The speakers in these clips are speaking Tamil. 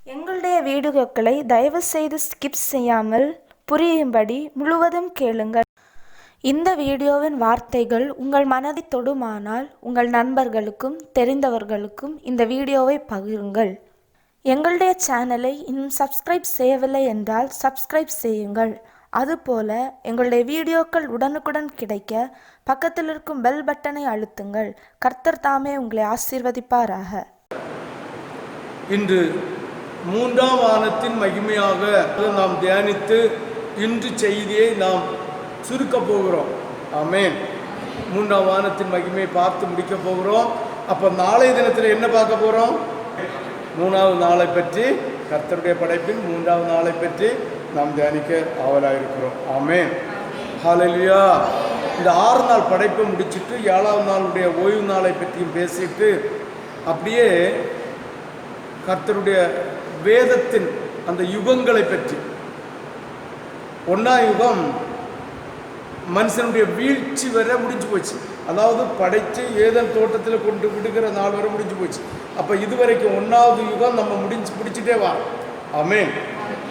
எங்களுடைய வீடியோக்களை தயவு செய்து ஸ்கிப் செய்யாமல் புரியும்படி முழுவதும் கேளுங்கள். இந்த வீடியோவின் வார்த்தைகள் உங்கள் மனதை தொடுமானால் உங்கள் நண்பர்களுக்கும் தெரிந்தவர்களுக்கும் இந்த வீடியோவை பகிருங்கள். எங்களுடைய சேனலை இன்னும் சப்ஸ்கிரைப் செய்யவில்லை என்றால் சப்ஸ்கிரைப் செய்யுங்கள். அதுபோல எங்களுடைய வீடியோக்கள் உடனுக்குடன் கிடைக்க பக்கத்தில் இருக்கும் பெல் பட்டனை அழுத்துங்கள். கர்த்தர் தாமே உங்களை ஆசீர்வதிப்பாராக. இன்று மூன்றாம் வானத்தின் மகிமையாக நாம் தியானித்து இன்று செய்தியை நாம் சுருக்க போகிறோம். ஆமென். மூன்றாம் வானத்தின் மகிமையை பார்த்து முடிக்க போகிறோம். அப்போ நாளைய தினத்தில் என்ன பார்க்க போகிறோம்? மூணாவது நாளை பற்றி, கர்த்தருடைய படைப்பின் மூன்றாவது நாளை பற்றி நாம் தியானிக்க ஆவலாக இருக்கிறோம். ஆமென். ஹல்லேலூயா. இந்த 6 நாள் படைப்பை முடிச்சுட்டு 7ஆவது நாளுடைய ஓய்வு நாளை பற்றியும் பேசிட்டு அப்படியே கர்த்தருடைய வேதத்தின் அந்த யுகங்களை பற்றி, 1ஆம் யுகம் மனுஷனுடைய வீழ்ச்சி வரை முடிஞ்சு போச்சு. அதாவது படைத்து ஏதேன் தோட்டத்தில் கொண்டு விடுகிற நாள் வரை முடிஞ்சு போச்சு. அப்போ இதுவரைக்கும் 1ஆவது யுகம் நம்ம முடிச்சுட்டே வரோம். ஆமென்.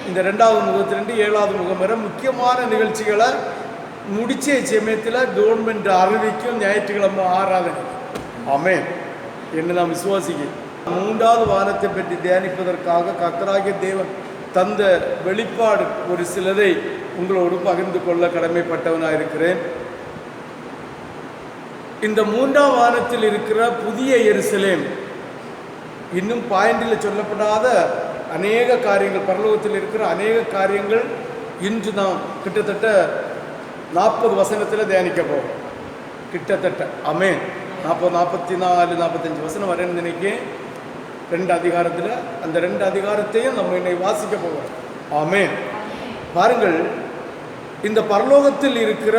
இந்த 2ஆவது முகத்திலிருந்து 7ஆவது முகம் வரை முக்கியமான நிகழ்ச்சிகளை முடிச்ச சமயத்தில் கவர்மெண்ட் அறிவிக்கும் ஞாயிற்றுக்கிழமை ஆராதனை. ஆமென் என்று நாம் விசுவாசிக்கிறோம். 3ஆவது வானத்தை பற்றி தியானிப்பதற்காக கர்த்தராகிய தேவன் தந்த வெளிப்பாடு ஒரு சிலதை உங்களோடு பகிர்ந்து கொள்ள கடமைப்பட்டவனாக இருக்கிறேன். இந்த 3ஆம் வானத்தில் இருக்கிற புதிய எருசலேம், இன்னும் பாயிண்டில் சொல்லப்படாத அநேக காரியங்கள், பரலோகத்தில் இருக்கிற அநேக காரியங்கள் இன்று நாம் கிட்டத்தட்ட 40 வசனத்தில் தியானிக்க போகிறோம். கிட்டத்தட்ட ஆமென். 40, 44, 45 வசனம் வரேன்னு நினைக்கிறேன். 2 அதிகாரத்தில் அந்த 2 அதிகாரத்தையும் நம்ம இன்னைக்கு வாசிக்க போகிறோம். ஆமென். பாருங்கள், இந்த பரலோகத்தில் இருக்கிற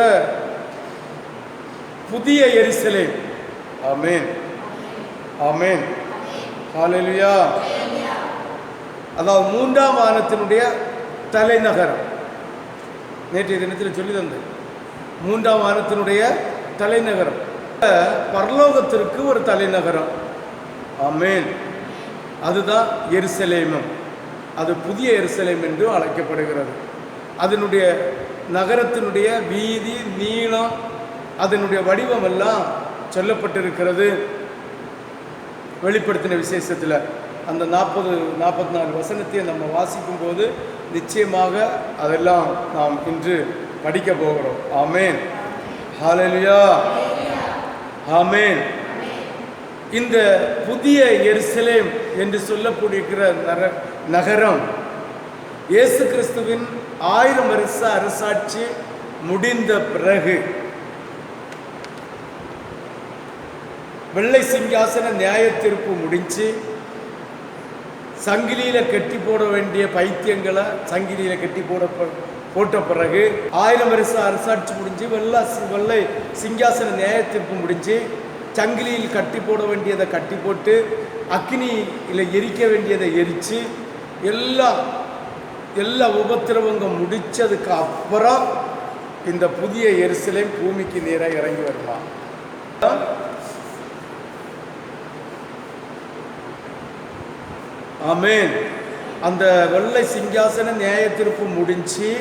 புதிய எருசலேம். ஆமென். ஆமென். ஹல்லேலூயா. அதாவது 3ஆம் வானத்தினுடைய தலைநகரம். நேற்றைய தினத்தில் சொல்லி தந்தேன். 3ஆம் வானத்தினுடைய தலைநகரம் பரலோகத்திற்கு ஒரு தலைநகரம். ஆமென். அதுதான் எருசலேமும். அது புதிய எருசலேம் என்று அழைக்கப்படுகிறது. அதனுடைய நகரத்தினுடைய வீதி, நீளம், அதனுடைய வடிவம் எல்லாம் சொல்லப்பட்டிருக்கிறது வெளிப்படுத்தின விசேஷத்தில். அந்த 40-44 வசனத்தையும் நம்ம வாசிக்கும் போது நிச்சயமாக அதெல்லாம் நாம் இன்று படிக்க போகிறோம். ஆமென். ஹல்லேலூயா. ஆமென். இந்த புதிய எருசலேம் என்று சொல்லப்படுகிற நகரம் இயேசு கிறிஸ்துவின் 1000 வருஷ அரசாட்சி முடிந்த பிறகு வெள்ளை சிங்காசன நியாய தீர்ப்பு முடிஞ்சு சங்கிலியில் கட்டி போட வேண்டிய பைத்தியங்களை சங்கிலியில் கட்டி போட்ட பிறகு 1000 வருஷ அரசாட்சி முடிஞ்சு வெள்ளை சிங்காசன நியாய தீர்ப்பு முடிஞ்சு சங்கிலியில் கட்டி போட வேண்டியதை கட்டி போட்டு அக்னியில் எரிக்க வேண்டியதை எரித்து எல்லா உபத்திரவங்கள் முடித்ததுக்கு அப்புறம் இந்த புதிய எருசலேம் பூமிக்கு நேராக இறங்கி வருமா. ஆமென். அந்த வெள்ளை சிங்காசன நியாய தீர்ப்பு முடிஞ்சு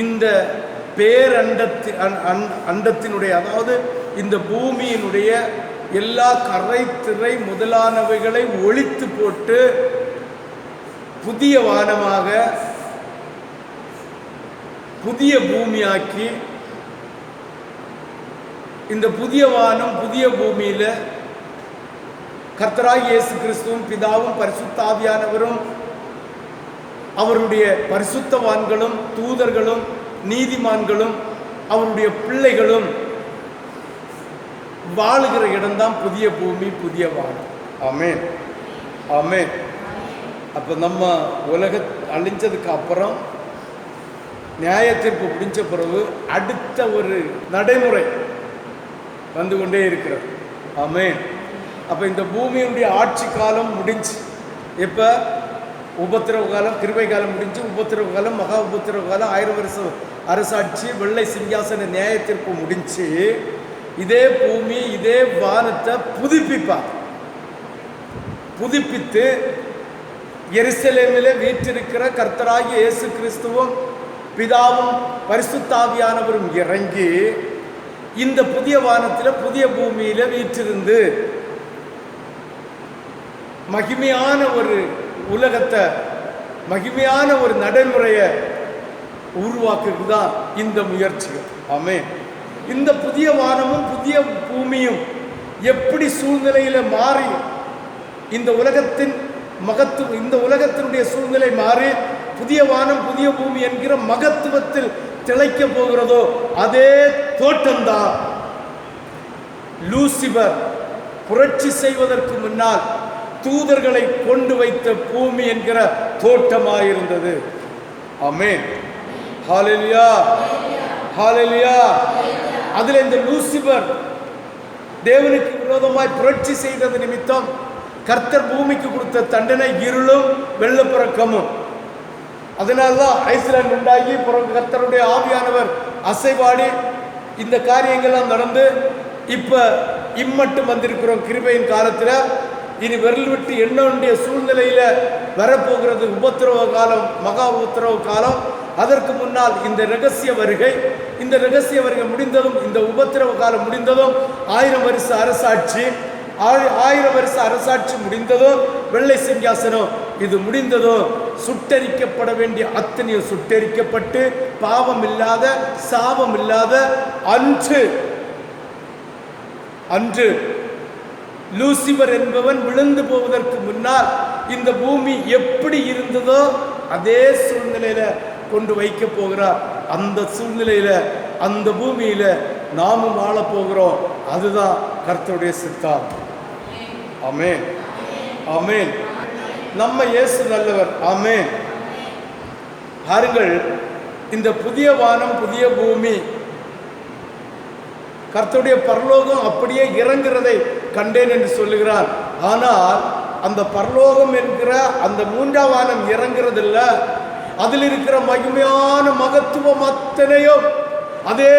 இந்த அண்டத்தினுடைய, அதாவது இந்த பூமியினுடைய எல்லா கரை திரை முதலானவைகளை ஒழித்து போட்டு புதிய வானமாக புதிய பூமியாக்கி, இந்த புதிய வானம் புதிய பூமியில் கர்த்தராகிய இயேசு கிறிஸ்துவும் பிதாவும் பரிசுத்த ஆவியானவரும் அவருடைய பரிசுத்தவான்களும் தூதர்களும் நீதிமான்களும் அவருடைய பிள்ளைகளும் வாழுகிற இடம்தான் புதிய பூமி, புதிய வானம். ஆமென். ஆமென். அப்போ நம்ம உலக அழிஞ்சதுக்கு அப்புறம் நியாய தீர்ப்பு முடிஞ்ச பிறகு அடுத்த ஒரு நடைமுறை வந்து கொண்டே இருக்கிறது. ஆமென். அப்போ இந்த பூமியுடைய ஆட்சி காலம் முடிஞ்சு, இப்போ உபத்திரவ காலம், கிருபை காலம் முடிஞ்சு, உபத்திரவ காலம், மகா உபத்திரவ காலம், 1000 வருஷம் அரசாட்சி, வெள்ளை சிங்காசன நியாய தீர்ப்பு முடிஞ்சு இதே பூமி இதே வானத்தை புதுப்பிப்பார். புதுப்பித்து எருசலேமிலே வீற்றிருக்கிற கர்த்தராகிய இயேசு கிறிஸ்துவும் பிதாவும் பரிசுத்தாவியானவரும் இறங்கி இந்த புதிய வானத்தில் புதிய பூமியில வீற்றிருந்து மகிமையான ஒரு உலகத்தை, மகிமையான ஒரு நடைமுறையை உருவாக்குறது தான் இந்த முயற்சிகள். ஆமென். இந்த புதிய வானமும் புதிய பூமியும் எப்படி சூழ்நிலையில மாறி இந்த உலகத்தின் மகத்துவம், இந்த உலகத்தினுடைய சூழ்நிலை மாறி புதிய வானம் புதிய பூமி என்கிற மகத்துவத்தில் திளைக்க போகிறதோ அதே தோட்டம்தான் லூசிபர் புரட்சி செய்வதற்கு முன்னால் தூதர்களை கொண்டு வைத்த பூமி என்கிற தோட்டமாயிருந்தது. ஆமென். ஹல்லேலூயா, ஹல்லேலூயா. அதில் இந்த லூசிபர் தேவனுக்கு விரோதமாய் புரட்சி செய்தது நிமித்தம் கர்த்தர் பூமிக்கு கொடுத்த தண்டனை இருளும் வெள்ளப்பிறக்கமும். அதனால்தான் ஐஸ்லாண்ட் உண்டாகி கர்த்தருடைய ஆவியானவர் அசைவாடி இந்த காரியங்கள்லாம் நடந்து இப்ப இம்மட்டும் வந்திருக்கிறோம். கிருபையின் காலத்துல இனி விரல் விட்டு எண்ண வேண்டிய சூழ்நிலையில வரப்போகிறது உபத்திரவ காலம், மகா உபத்திரவ காலம். அதற்கு முன்னால் இந்த ரகசிய வருகை, இந்த ரகசிய வருகை முடிந்ததும், இந்த உபத்திரவ காலம் முடிந்ததும் 1000 வருஷ அரசாட்சி, 1000 வருஷ அரசாட்சி முடிந்ததும், வெள்ளை சிங்காசனம் இது முடிந்ததும் சுட்டரிக்கப்பட வேண்டிய அத்தனையும் சுட்டரிக்கப்பட்டு பாவம் இல்லாத சாபம் இல்லாத அன்று லூசிபர் என்பவன் விழுந்து போவதற்கு முன்னால் இந்த பூமி எப்படி இருந்ததோ அதே சூழ்நிலையில கொண்டு வைக்க போகிறார். அந்த சூழ்நிலையில அந்த பூமியில நாமும் வாழ போகிறோம். அதுதான் கர்த்தருடைய சித்தம். ஆமென், ஆமென். நம்ம இயேசு நல்லவர். ஆமென். பாருங்கள், இந்த புதிய வானம் புதிய பூமி கர்த்தருடைய பரலோகம் அப்படியே இறங்குறதை கண்டேன் என்று சொல்லுகிறார். ஆனால் அந்த பரலோகம் என்கிற அந்த 3ஆம் வானம் இறங்குறது இல்ல, அதில் இருக்கிற மகிமையான மகத்துவம் அத்தனையும் அதே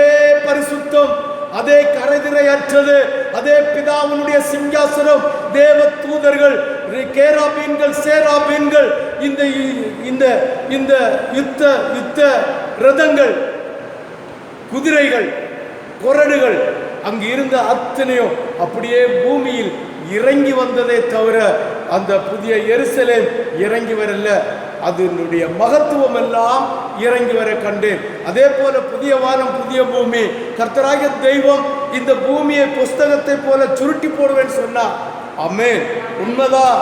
பரிசுத்தம், அதே கரைதிரையற்றது, அதே பிதாவினுடைய சிங்காசனம், தேவ தூதர்கள், கேராபீன்கள், சேராபீன்கள், இந்த இந்த இந்த யுத்த யுத்த ரதங்கள், குதிரைகள், கொரடுகள், அங்கு இருந்த அத்தனையும் அப்படியே பூமியில் இறங்கி வந்ததே தவிர அந்த புதிய எருசலேம் இறங்கி வரல. அதனுடைய மகத்துவம் எல்லாம் இறங்கி வர கண்டேன். அதே போல புதிய வானம் புதிய பூமி, கர்த்தராகிய தெய்வம் இந்த பூமியை புஸ்தகத்தை போல சுருட்டி போடுவேன்னு சொன்னார். ஆமென். உண்மைதான்.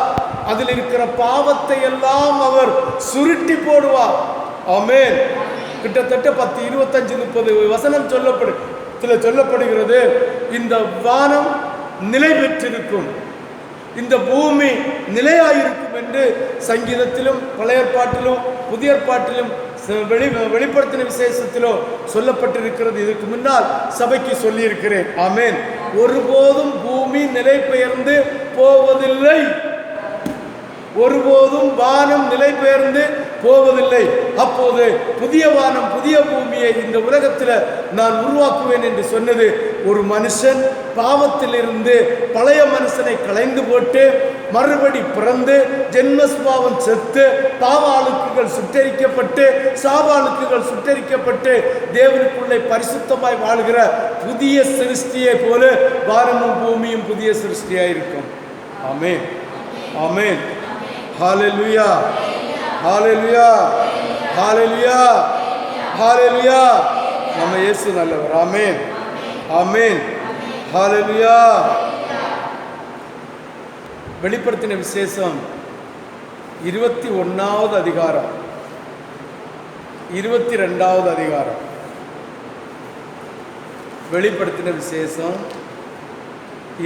அதில் இருக்கிற பாவத்தை எல்லாம் அவர் சுருட்டி போடுவார். ஆமென். கிட்டத்தட்ட 10, 25, 30 வசனம் சொல்லப்படுகிறது. இந்த வானம் நிலை பெற்றிருக்கும், இந்த பூமி நிலையாயிருக்கும் என்று சங்கீதத்திலும் பழைய ஏற்பாட்டிலும் புதிய ஏற்பாட்டிலும் வெளிப்படுத்தின விசேஷத்திலும் சொல்லப்பட்டிருக்கிறது. இதுக்கு முன்னால் சபைக்கு சொல்லியிருக்கிறேன். ஆமென். ஒருபோதும் பூமி நிலை பெயர்ந்து போவதில்லை, ஒருபோதும் வானம் நிலை பெயர்ந்து போவதில்லை. அப்போது புதிய வானம் புதிய பூமியை இந்த உலகத்தில் நான் உருவாக்குவேன் என்று சொன்னது ஒரு மனுஷன் பாவத்திலிருந்து பழைய மனுஷனை களைந்து போட்டு மறுபடி பிறந்து ஜென்மஸ்பாவம் செத்து பாவ அழுக்குகள் சுட்டரிக்கப்பட்டு சாப அழுக்குகள் சுட்டரிக்கப்பட்டு தேவனுக்குள்ளே பரிசுத்தமாய் வாழ்கிற புதிய சிருஷ்டியை போல வானமும் பூமியும் புதிய சிருஷ்டியாய் இருக்கும். ஆமென், ஆமென். ஹல்லேலூயா, ஹல்லேலூயா, ஹல்லேலூயா, ஹல்லேலூயா. நம்ம இயேசு நல்லவர். ஆமென், ஆமென். ஹல்லேலூயா. வெளிப்படுத்தின விசேஷம் 21வது அதிகாரம், 22வது அதிகாரம். வெளிப்படுத்தின விசேஷம்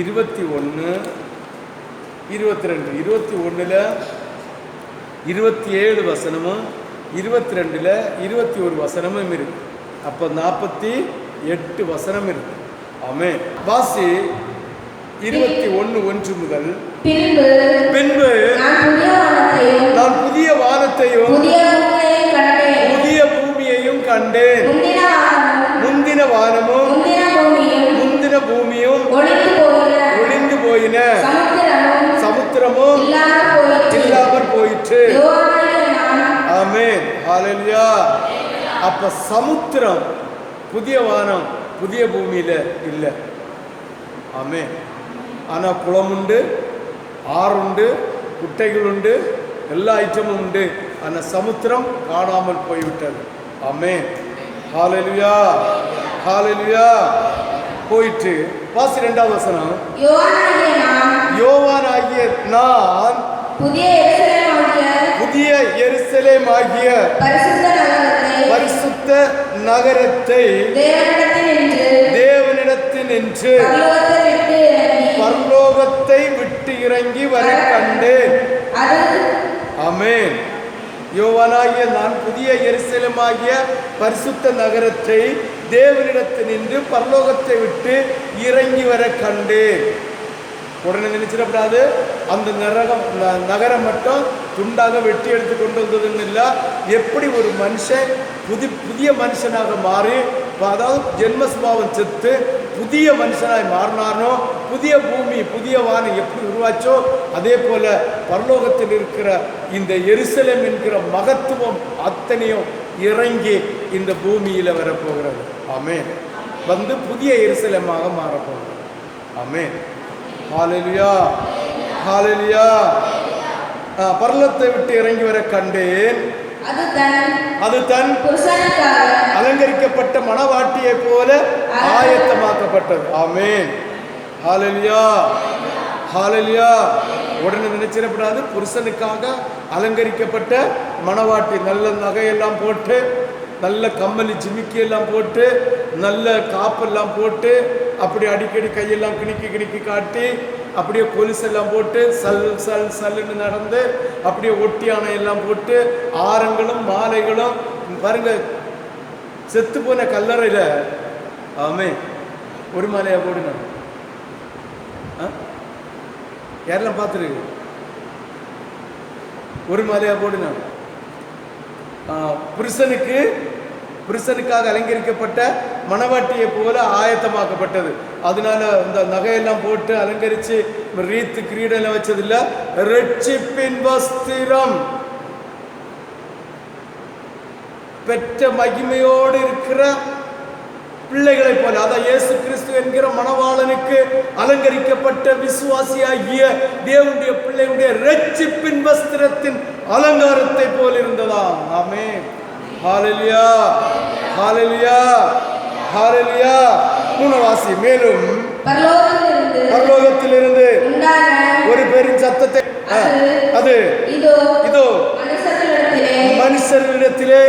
21, 22. 21ல் 27 வசனமும் 22ல் 21 வசனமும் இருக்கு. அப்போ 48 வசனம் இருக்கு. ஆமென். வாசி 21:1 முதல். பின்பு நான் புதிய வானத்தையும் புதிய பூமியையும் கண்டேன். முந்தின வானமும் முந்தின பூமியும் ஒளிந்து போயின, சமுத்திரமும் ஹalleluya. அப்ப சமுத்திரம் புதிய வானம் புதிய பூமியில இல்லை. ஆமென். ஆனா குளம் உண்டு, ஆறுண்டு, குட்டைகள் உண்டு, எல்லா ஐட்டமும் உண்டு. ஆனா சமுத்திரம் காணாமல் போய்விட்டது. ஆமென். ஹalleluya, ஹalleluya. போயிட்டு வாசி 2வது வசனம். யோவானாகிய நான் புதிய எருசலேமாகிய பரிசுத்த நகரத்தை தேவனிடத்தினின்று பரலோகத்தை விட்டு இறங்கி வர கண்டேன். ஆமென். யோவானாகிய நான் புதிய எருசலேமாகிய பரிசுத்த நகரத்தை தேவனிடத்தினின்று பரலோகத்தை விட்டு இறங்கி வர கண்டேன். உடனே நினைச்சிடப்படாது, அந்த நகரம் மட்டும் துண்டாக வெட்டி எடுத்து கொண்டு வந்ததுன்னு இல்லை. எப்படி ஒரு மனுஷன் புதிய மனுஷனாக மாறி, அதாவது ஜென்மஸ்பாவம் செத்து புதிய மனுஷனாய் மாறினானோ, புதிய பூமி புதிய வானம் எப்படி உருவாச்சோ, அதே போல பரலோகத்தில் இருக்கிற இந்த எருசலேம் என்கிற மகத்துவம் அத்தனையும் இறங்கி இந்த பூமியில வரப்போகிறது. ஆமென். வந்து புதிய எருசலேமாக மாறப்போகிறது. ஆமென். ஹalleluya, ஹalleluya. பரலோகத்தை விட்டு இறங்கி வர கண்டேன். அது தன் அலங்கரிக்கப்பட்ட மணவாட்டியை போல ஆயத்தமாக்கப்பட்டது. ஆமென். ஹalleluya, ஹalleluya. உடனே நினைச்சிடப்படாது, புருஷனுக்காக அலங்கரிக்கப்பட்ட மணவாட்டி நல்ல நகையெல்லாம் போட்டு, நல்ல கம்மலி ஜிமிக்கி எல்லாம் போட்டு, நல்ல காப்பெல்லாம் போட்டு, அப்படி அடிக்கடி கையெல்லாம் கிணிக்கி காட்டி, அப்படியே கொலுசெல்லாம் போட்டு சல் சல் சல்லுன்னு நடந்து, அப்படியே ஒட்டியானை எல்லாம் போட்டு, ஆரங்களும் மாலைகளும் பாருங்க. செத்து போன கல்லறையில் ஆமே ஒரு மாலையா போடுங்க. யாரெல்லாம் பார்த்துருக்கு? ஒரு மாலையா போடுங்க. புருஷனுக்காக அலங்கரிக்கப்பட்ட மணவாட்டியை போல ஆயத்தமாக்கப்பட்டது. அதனால இந்த நகையெல்லாம் போட்டு அலங்கரிச்சு ரீத்து கிரீடெல்லாம் வச்சதில்ல. ரட்சிப்பின் வஸ்திரம் பெற்ற மகிமையோடு இருக்கிற பிள்ளைகளை போல, அதான் இயேசு கிறிஸ்து என்கிற மணவாளனுக்கு அலங்கரிக்கப்பட்ட விசுவாசியாகிய தேவனுடைய பிள்ளைகளுடைய ரட்சிப்பின் வஸ்திரத்தின் அலங்காரத்தை போல இருந்ததா. ஆமென். ஹalleluya, ஹalleluya, ஹalleluya. மூணவாசி. மேலும் பரலோகத்திலிருந்து ஒரு பெரும் சத்தத்தை, அது இதோ மனுஷரிடத்திலே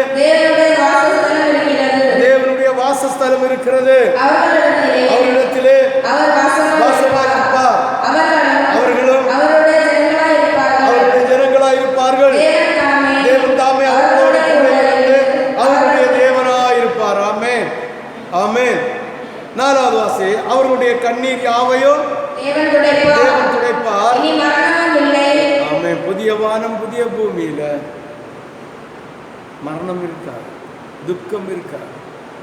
தேவனுடைய வாசஸ்தலம் இருக்கிறது. அவரிடத்திலே வாசமாயிருப்பார். அவர்களும் அவருடைய ஜனங்களாய் இருப்பார்கள். தேவன் தாமே அவர்களோடு கூட இருந்து அவருடைய தேவனாயிருப்பார். ஆமென், ஆமென். 4வது வாசி. அவர்களுடைய கண்ணீர் யாவையும் தேவன் துடைப்பார். ஆமென். புதிய வானம் புதிய பூமியில மரணம் இருக்காது, துக்கம் இருக்காது,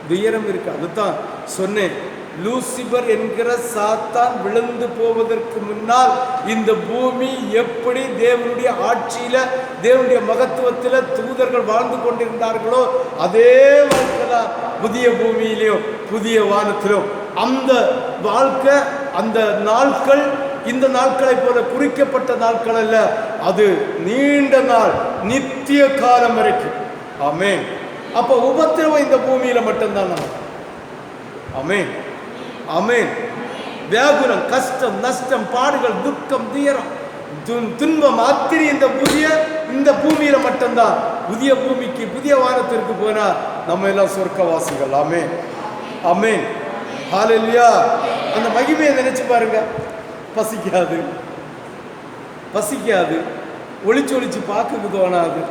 துயரம் இருக்காது. அதுதான் சொன்னேன், லூசிபர் என்கிற சாத்தான் விழுந்து போவதற்கு முன்னால் இந்த பூமி எப்படி தேவனுடைய ஆட்சியில தேவனுடைய மகத்துவத்தில் தூதர்கள் வாழ்ந்து கொண்டிருந்தார்களோ, அதே வாழ்க்கைதான் புதிய பூமியிலும் புதிய வானத்திலும். அந்த வாழ்க்கை, அந்த நாட்கள் இந்த நாட்களை போல குறிக்கப்பட்ட நாட்கள் அல்ல. அது நீண்ட நாள், நித்திய காலம் வரைக்கும். ஆமென். அப்ப உபத்திரவம் இந்த பூமியில மட்டும்தான் நமக்கு. ஆமென், ஆமென். வியாகுலம், கஷ்டம், நஷ்டம், பாடுகள், துக்கம், துயரம், துன்பம் அத்திரி இந்த பூமியில மட்டும்தான். புதிய பூமிக்கு புதிய வானத்திற்கு போனா நம்ம எல்லாம் சொர்க்கவாசிகள். ஆமென், ஆமென். ஹalleluya. அந்த மகிமையை நினைச்சு பாருங்க. பசிக்காது, பசிக்காது, ஒளிச்சு பார்க்க தோணாது,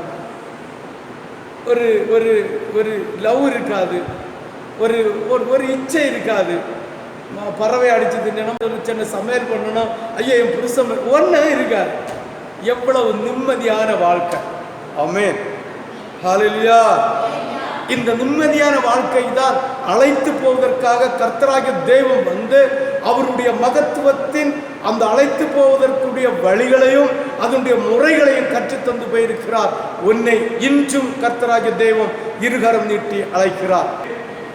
ஒரு ஒரு ஒரு லவ் இருக்காது, ஒரு ஒரு இச்சை இருக்காது. பறவை அடிச்சு தின்னணும், ஒரு சின்ன சமையல் பண்ணணும், ஐயா என் புருஷன் ஒன்றும் இருக்காது. எவ்வளவு நிம்மதியான வாழ்க்கை. ஆமென், ஹalleluya. இந்த நிம்மதியான வாழ்க்கை தான் அழைத்து போவதற்காக கர்த்தராகிய தெய்வம் வந்து அவருடைய மகத்துவத்தின் அந்த அழைத்து போவதற்குரிய வழிகளையும் அதனுடைய முறைகளையும் கற்றுத்தந்து போயிருக்கிறார். உன்னை இன்றும் கர்த்தராகிய தெய்வம் இருகரம் நீட்டி அழைக்கிறார்.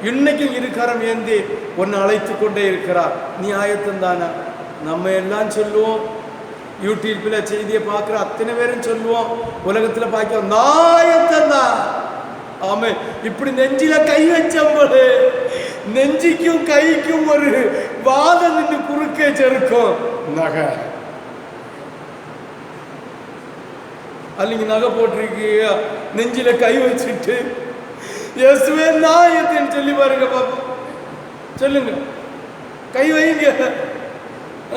இன்னைக்கும் இருகரம் ஏந்தி உன்னை அழைத்து கொண்டே இருக்கிறார். நீ ஆயத்தந்தானா? நம்ம எல்லாம் சொல்லுவோம், யூடியூப்பில் செய்தியை பார்க்குற அத்தனை பேரும் சொல்லுவோம், உலகத்தில் பார்க்க நாயத்தந்தான். ஆமே, இப்படி நெஞ்சில கை வச்சம்போது நெஞ்சிக்கும் கைக்கும் ஒரு வாதம் நின்று குறுக்கே செருக்கும். நகை அல்லிங்க நகை போட்டிருக்கீங்க, நெஞ்சில கை வச்சுட்டு இயேசுவே நாயத்தின்னு சொல்லி பாருங்க பாப்பா. சொல்லுங்க, கை வைங்க,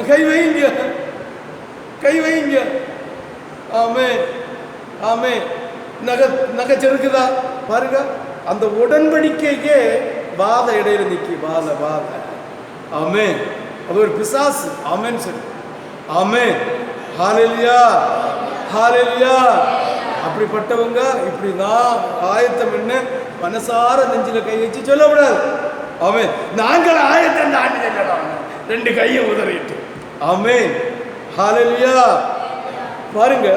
கை வைங்க, கை வைங்க. ஆமே ஆமே. நகை நகை செருக்குதா பாருங்க. அந்த உடன்படிக்கைக்கே வாத இடையில நிக்கி வாத வாத. ஆமே, அது ஒரு பிசாசு. ஆமேன்னு சொல்லி. ஆமே, ஹல்லேலூயா ஹல்லேலூயா. அப்படிப்பட்டவங்க இப்படி நான் ஆயத்தம் என்ன மனசார நெஞ்சில கை வச்சு சொல்லக்கூடாது. ஆமே, நாங்கள் ஆயத்தம் தாண்டி சொல்லலாம், ரெண்டு கையை உதறிட்டு. ஆமே, ஹல்லேலூயா. பாருங்க,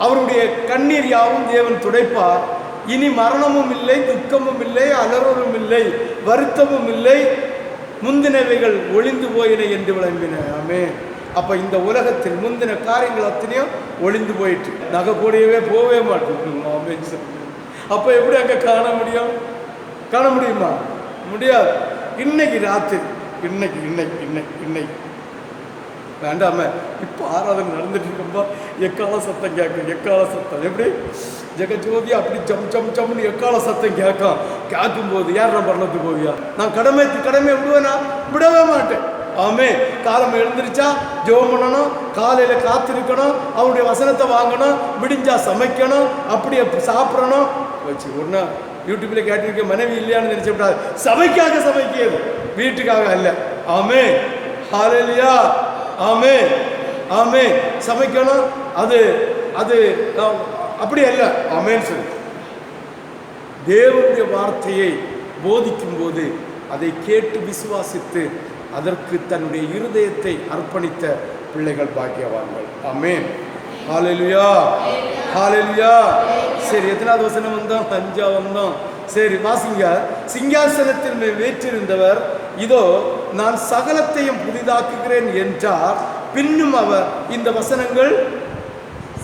அவருடைய கண்ணீர் யாவும் தேவன் துடைப்பார். இனி மரணமும் இல்லை, துக்கமும் இல்லை, அலறலும் இல்லை, வருத்தமும் இல்லை, முந்தினவைகள் ஒளிந்து போயின என்று விளம்பின. ஆமே. அப்ப இந்த உலகத்தில் முந்தின காரியங்கள் அத்தனையும் ஒளிந்து போயிட்டு நகை போடவே போவே மாட்டோம். அப்ப எப்படி அங்க காண முடியும்? காண முடியுமா? முடியாது. இன்னைக்கு ராத்திரி, இன்னைக்கு இன்னைக்கு இன்னைக்கு இன்னைக்கு வேண்டாம இப்போ ஆராதனை நடந்துட்டு இருக்கும்போ எக்கால சத்தம் கேட்கும். எக்கால சத்தம் எப்படி ஜெகஜோதி அப்படி ஜம் ஜம் ஜம்னு எக்கால சத்தம் கேட்கும்போது யார் நான் பரணத்துக்கு போவியா? நான் கடமை விடுவேனா? விடவே மாட்டேன். ஆமே. காலம் எழுந்திரிச்சா ஜெபம் பண்ணணும், காலையில காத்திருக்கணும், அவருடைய வசனத்தை வாங்கணும், விடிஞ்சா சமைக்கணும், அப்படியே சாப்பிடணும். வச்சு ஒன்னா யூடியூப்ல கேட்டிருக்க மனைவி இல்லையான்னு நினைச்சக்கூடாது. சபைக்காக சமைக்கிறது, வீட்டுக்காக அல்ல. ஆமே, ஹல்லேலூயா. ஆமே ஆமே. சமைக்கணும், அது அது அப்படி அல்ல. ஆமேன்னு சொல்லி தேவனுடைய வார்த்தையை போதிக்கும் போது அதை கேட்டு விசுவாசித்து அதற்கு தன்னுடைய இருதயத்தை அர்ப்பணித்த பிள்ளைகள் பாக்கியவான்கள். ஆமென். ஹல்லேலூயா ஹல்லேலூயா. சரி, எத்தனாவது வசனம் வந்தோம்? 5 வந்தோம். சரி, வாசிங்க. சிங்காசனத்தில் மேல் வீற்றிருந்தவர் இதோ நான் சகலத்தையும் புதிதாக்குகிறேன் என்றார். பின்னும் அவர் இந்த வசனங்கள்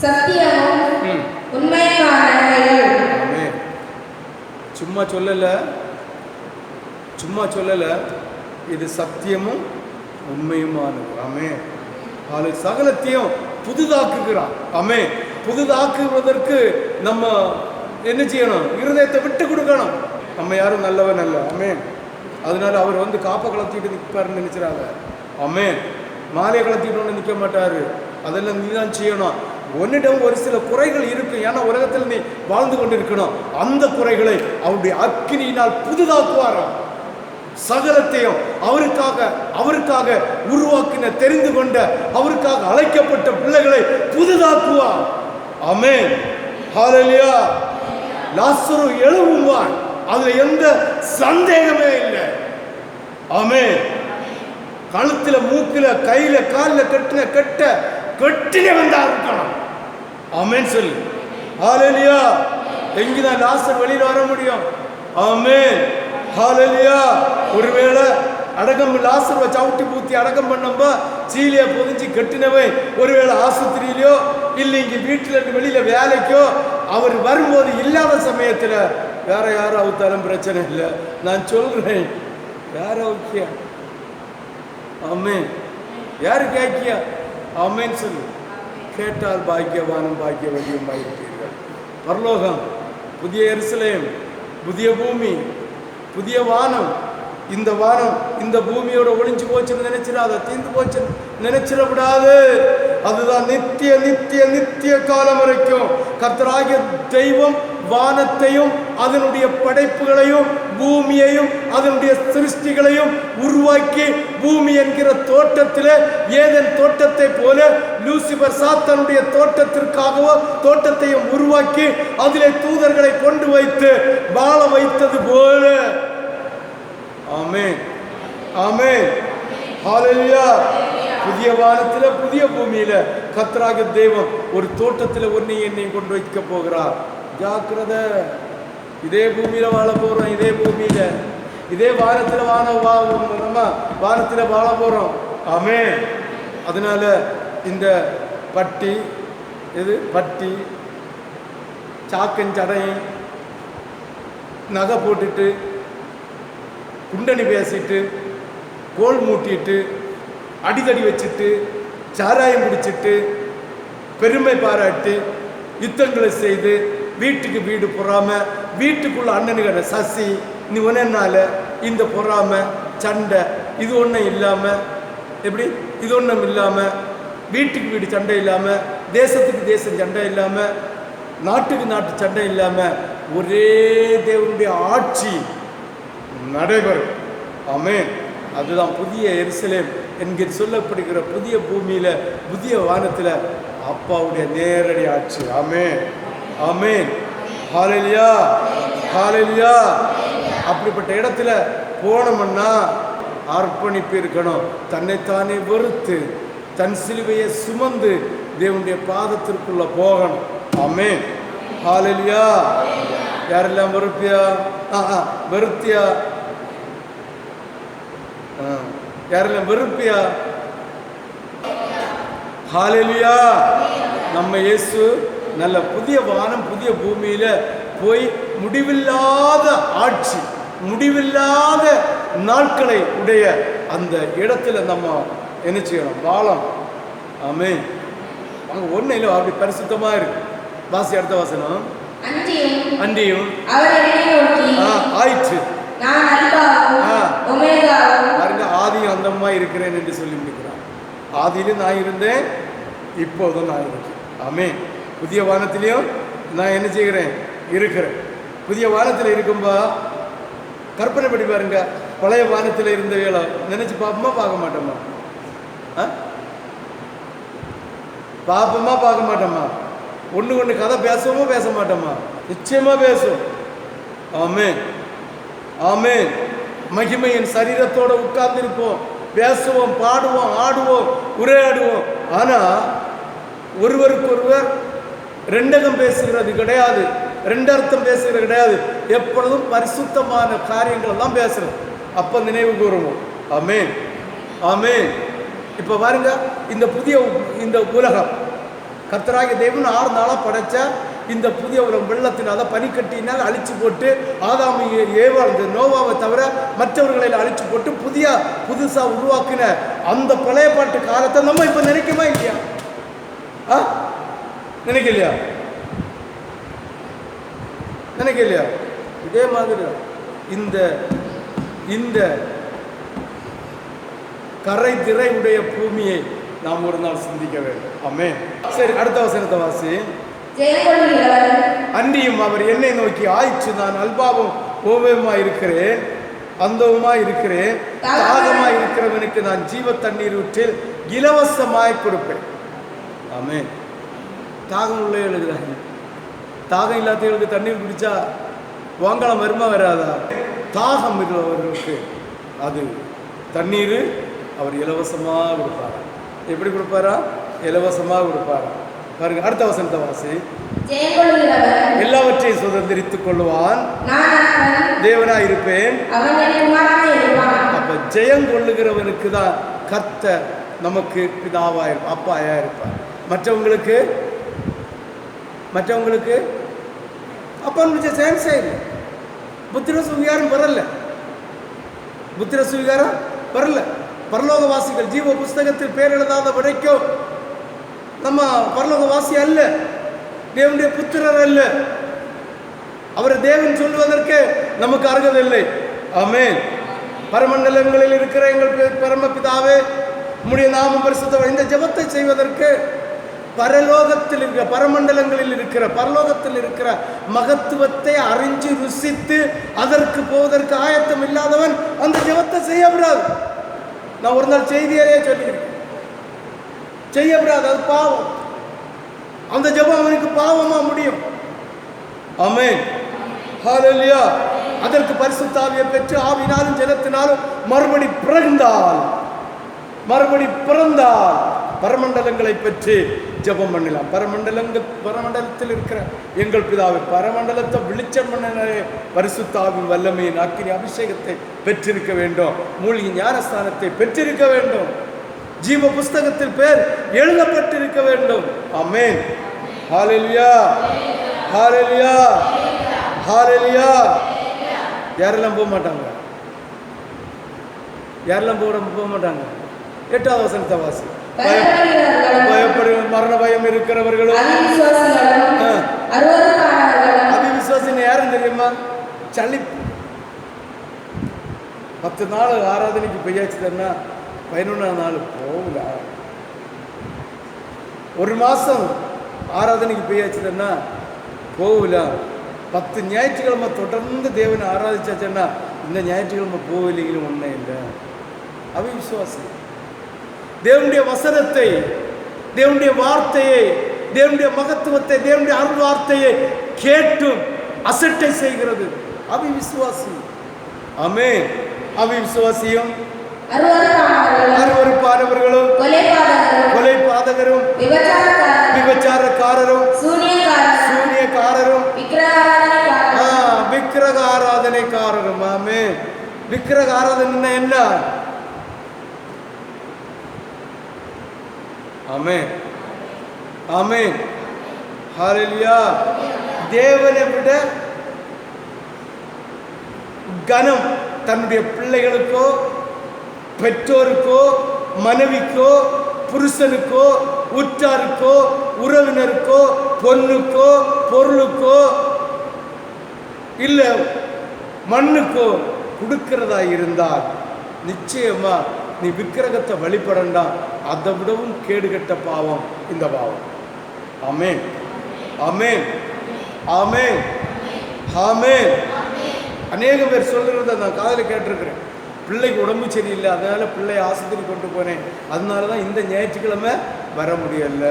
சத்தியமும் உண்மையுமானவைகள். சும்மா சொல்லல, இது சத்தியமும் உண்மையுமானது. ஆமே. சகலத்தையும் புதிதாக்குகிறான். ஆமே. புதிதாக்குவதற்கு நம்ம என்ன செய்யணும்? இருதயத்தை விட்டு கொடுக்கணும். நம்ம யாரும் நல்லவன் அல்ல. ஆமே. அதனால அவர் வந்து காப்பை கலத்திட்டு நிற்பாருன்னு நினைச்சிடாங்க. ஆமே. மாலையை கலத்திட்டு நிற்க மாட்டாரு. அதெல்லாம் நீ தான் செய்யணும். உன்னிடம் ஒரு சில குறைகள் இருக்கு. ஏன்னா உலகத்தில் நீ வாழ்ந்து கொண்டிருக்கணும். அந்த குறைகளை அவருடைய அக்கினியினால் புதிதாக்குவார். சகலத்தையும் அவருக்காக உருவாக்கின, தெரிந்து கொண்ட, அவருக்காக அழைக்கப்பட்ட பிள்ளைகளை புதிதாக்குவார். ஆமென். ஹல்லேலூயா. லாசரு எழும்புவான், அதுல எந்த சந்தேகமே இல்லை. ஆமென். கழுத்துல, மூக்குல, கையில, காலில் கட்டின வந்தா இருக்கணும். ஆமென் சொல்லு. ஹல்லேலூயா. எங்கதான் லாசர் வெளியில வர முடியும்? ஆமென். ஹல்லேலூயா. ஒருவேளை அடக்கம் லாசர்வை சவுட்டி பூத்தி அடக்கம் பண்ணப்ப சீலியை பொதிஞ்சு கட்டினவை ஒருவேளை ஆஸ்பத்திரியிலையோ இல்லை இங்கே வீட்டில் இருந்து வெளியில வேலைக்கோ அவர் வரும்போது இல்லாத சமயத்தில் வேற யாரும் அவுத்தாலும் பிரச்சனை இல்லை. நான் சொல்றேன், யார ஓகே? ஆமென். யாரு கேட்கியா? ஆமென் சொல்லு. கேட்டால் பாக்கியவானும் பாக்கியவதியும் இருப்பீர்கள். பரலோகம், புதிய எருசலேம், புதிய பூமி, புதிய வானம். இந்த வானம் இந்த பூமியோட ஒளிஞ்சு போச்சுன்னு நினைச்சிடாத, தீர்ந்து போச்சுன்னு நினைச்சிடக்கூடாது. அதுதான் நித்திய நித்திய நித்திய காலம் வரைக்கும் கர்த்தராகிய தெய்வம் வானத்தையும் அதனுடைய படைப்புகளையும் பூமியையும் அதனுடைய சிருஷ்டிகளையும் உருவாக்கி பூமி என்கிற தோட்டத்திலே ஏதேன் தோட்டத்தை போல லூசிபர் சாத்தானுடைய தோட்டத்திற்காகவோ தோட்டத்தையும் உருவாக்கி அதிலே தூதர்களை கொண்டு வைத்து வாழ வைத்தது போல. ஆமென் ஆமென் ஹல்லேலூயா. புதிய வானத்துல புதிய பூமியில கர்த்தராகிய தேவன் ஒரு தோட்டத்துல ஒன்னையும் என்னையும் கொண்டு வைக்க போகிறார். ஜாக்கிரதை. இதே பூமியில வாழ போறோம். இதே பூமியில இதே வானத்துல நம்ம வானத்துல வாழ போறோம். ஆமென். அதனால இந்த பட்டி சாக்கஞ்சடை நகை போட்டுட்டு குண்டனி பேசிட்டு கோல் மூட்டிட்டு அடிதடி வச்சுட்டு சாராயம் குடிச்சிட்டு பெருமை பாராட்டி யுத்தங்களை செய்து வீட்டுக்கு வீடு பொறாம, வீட்டுக்குள்ள அண்ணனுகிற சசி நீ ஒன்னால இந்த பொறாம சண்டை இது ஒன்றும் இல்லாம, எப்படி இது ஒன்றும் இல்லாம, வீட்டுக்கு வீடு சண்டை இல்லாம, தேசத்துக்கு தேசம் சண்டை இல்லாம, நாட்டுக்கு நாட்டு சண்டை இல்லாம ஒரே தேவனுடைய ஆட்சி நடைபெறும். ஆமென். அதுதான் புதிய எருசலேம் என்கிற சொல்லப்படுகிற புதிய பூமியில புதிய வானத்துல அப்பாவுடைய நேரடி ஆட்சி. ஆமென். ஆமென். ஹல்லேலூயா. ஹல்லேலூயா. அப்படிப்பட்ட இடத்துல போனோம்னா அர்ப்பணிப்பு இருக்கணும். தன்னைத்தானே வெறுத்து தன் சிலுவையை சுமந்து தேவனுடைய பாதத்திற்குள்ள போகணும். ஆமென். ஹல்லேலூயா. யாரெல்லாம் வெறுப்பியா வெறுத்தியா யாரெல்லாம் வெறுப்பியா? ஹல்லேலூயா. நம்ம இயேசு நல்ல புதிய வானம் புதிய பூமியில போய் முடிவில்லாத ஆட்சி முடிவில்லாத நாட்களை உடைய அந்த இடத்துல நம்ம என்ன செய்யணும்? வாழம். ஆமென். அங்க ஒண்ணு இல்லை, அப்படி பரிசுத்தமா இருக்கு. வாசி அடுத்த வசனம். அன்றியும் ஆயிற்று பாருங்க, ஆதியும் அந்தமா இருக்கிறேன் என்று சொல்லி முடிக்கிறான். ஆதியிலும் நான் இருந்தேன், இப்போதும் நான் இருக்கேன். ஆமென். புதிய வானத்திலையும் நான் என்ன செய்கிறேன்? இருக்கிறேன். புதிய வானத்தில் இருக்கும்பா கற்பனை படி பாருங்க. பழைய வானத்தில் இருந்த வேலை நினைச்சு பார்ப்போமா பார்க்க மாட்டோமா? பார்ப்போமா பார்க்க மாட்டோமா? ஒன்று கதை பேசுவோமா பேச மாட்டோமா? நிச்சயமா பேசும். ஆமென். ஆமென். மகிமையின் சரீரத்தோட உட்கார்ந்து இருப்போம், பேசுவோம், பாடுவோம், ஆடுவோம், உரையாடுவோம். ஆனா ஒருவருக்கொருவர் ரெண்டகம் பேசுகிறது கிடையாது, ரெண்டர்த்தம் பேசுகிறது கிடையாது. எப்பொழுதும் பரிசுத்தமான காரியங்கள் தான் பேசுறது. அப்ப நினைவு கூறுவோம். ஆமென். ஆமென். இப்ப பாருங்க, இந்த புதிய இந்த உலகம் கர்த்தராகிய தேவன் 6 நாளா படைச்ச இந்த புதிய உலகம் வெள்ளத்தினால பனிக்கட்டினால் அழிச்சு போட்டு ஆதாம் ஏவாள் நோவாவை தவிர மற்றவர்களை அழிச்சு போட்டு புதுசா உருவாக்கின அந்த பழைய பாட்டு காலத்தை நம்ம இப்ப நினைக்குமா இல்லையா? நினைக்கலையா? நினைக்கலையா? இதே மாதிரி இந்த இந்த கரை திரை உடைய பூமியை நாம் ஒரு நாள் சிந்திக்க வேண்டும். ஆமென். சரி, அடுத்த வசனத்தை வாசி. அன்றியும் அவர் என்னை நோக்கி, ஆயிற்று, நான் அல்பாவும் ஓவேமா இருக்கிறேன், அந்தவுமா இருக்கிறேன், தாகமா இருக்கிறவனுக்கு நான் ஜீவ தண்ணீர் ஊற்றில் இலவசமாய் கொடுப்பேன். ஆமென். தாகம் உள்ள எழுதுறாங்க. தாகம் இல்லாதவர்களுக்கு தண்ணீர் குடிச்சா வாங்கலாம் வருமா வராதா? தாகம் இருக்கிறவர்களுக்கு அது தண்ணீர் அவர் இலவசமாக கொடுப்பாரா? எப்படி கொடுப்பாரா? இலவசமாக கொடுப்பாரா? பாருங்க, அடுத்த வசனத்தை வாசி. எல்லாவற்றையும் சுதந்திரித்துக் கொள்ளுவான், தேவனாய் இருப்பேன். அப்ப ஜெயம் கொள்ளுகிறவனுக்கு தான் கர்த்தர் நமக்கு பிதாவாய் அப்பாயா இருப்பார். மற்றவங்களுக்கு அப்பா ஜெயம் செய்யல. புத்திர சுவிகாரம் வரல. புத்திர சுவிகாரம் வரல. பரலோகவாசிகள் ஜீவ புஸ்தகத்தில் பேர் எழுதாத வரைக்கும் நம்ம பரலோகவாசி அல்ல, தேவனுடைய புத்திரர் அல்ல. அவரை தேவன் சொல்வதற்கு நமக்கு அருகதை இல்லை. ஆமென். பரமண்டலங்களில் இருக்கிற எங்கள் பரமபிதாவே, உம்முடைய நாமம் பரிசுத்தம். இந்த ஜெபத்தை செய்வதற்கு பரலோகத்தில் இருக்கிற பரமண்டலங்களில் இருக்கிற பரலோகத்தில் இருக்கிற மகத்துவத்தை அறிஞ்சு ருசித்து அதற்கு போவதற்கு ஆயத்தம் இல்லாதவன் அந்த ஜெபத்தை செய்யக்கூடாது. நான் ஒரு நாள் செய்தியாலே சொல்லியிருக்கேன், செய்யக்கூடாது. அது பாவம். அந்த ஜெபம் அவனுக்கு பாவமா முடியும். ஆமென். ஹல்லேலூயா. அதற்கு பரிசுத்த ஆவியை பெற்று ஆவினாலும் ஜலத்தினாலும் மறுபடி பிறந்தால் மறுபடி பிறந்தால் பரமண்டலங்களை பற்றி ஜெபம் பண்ணலாம். பரமண்டலத்தில் இருக்கிற எங்கள் பிதாவை, பரமண்டலத்தை வெளிச்சம் பண்ண பரிசுத்தாவின் வல்லமையின் அக்கினி அபிஷேகத்தை பெற்றிருக்க வேண்டும். மூழ்கி ஞானஸ்தானத்தை பெற்றிருக்க வேண்டும். ஜீவ புஸ்தகத்தில் பேர் எழுதப்பட்டிருக்க வேண்டும். ஆமென். ஹல்லேலூயா, ஹல்லேலூயா, ஹல்லேலூயா. யாரெல்லாம் போக மாட்டாங்க? யாரெல்லாம் போக மாட்டாங்க? 8வது வசனத்தை வாசி. பயப்படு மரண பயம் இருக்கிறவர்களும் அவிசுவாசின்னு யாரும் தெரியுமா? சலிப்பு. 10 நாள் ஆராதனைக்கு பெய்யாச்சுன்னா 11ஆம் நாள் போகல. 1 மாதம் ஆராதனைக்கு பெய்யாச்சுன்னா போகல. 10 ஞாயிற்றுக்கிழமை தொடர்ந்து தேவனை ஆராதிச்சாச்சுன்னா இந்த ஞாயிற்றுக்கிழமை போகலைங்களும் ஒன்றும் இல்லை. அவிசுவாசி. தேவனுடைய வசனத்தை, தேவனுடைய வார்த்தையை, தேவனுடைய மகத்துவத்தை, தேவனுடைய அருள் வார்த்தையை கேட்டும் அசட்டை செய்கிறது அவிசுவாசி. ஆமென். அவிசுவாசியும் அருவருப்பானவர்களும் கொலைபாதகரும் விபச்சாரக்காரரும் சூனியக்காரரும் விக்கிரக ஆராதனைக்காரரும். ஆமென். விக்கிரக ஆராதனை என்ன? ஆமென், ஆமென், ஹல்லேலூயா. தேவனை விட கனம் தன்னுடைய பிள்ளைகளுக்கோ, பெற்றோருக்கோ, மனைவிக்கோ, புருஷனுக்கோ, உற்றாருக்கோ, உறவினருக்கோ, பொண்ணுக்கோ, பொருளுக்கோ இல்ல மண்ணுக்கோ கொடுக்கிறதா இருந்தால் நிச்சயமா நீ விக்கிரகத்தை வழிபடண்டா. அதை விடவும் கேடுகட்ட பாவம் இந்த பாவம். ஆமென், ஆமென், ஆமென், ஆமென். அநேக பேர் சொல்றத நான் காதில் கேட்டிருக்கிறேன். பிள்ளைக்கு உடம்பு சரியில்லை, அதனால பிள்ளையை ஆஸ்பத்திரி கொண்டு போனேன், அதனால தான் இந்த ஞாயிற்றுக்கிழமை வர முடியல.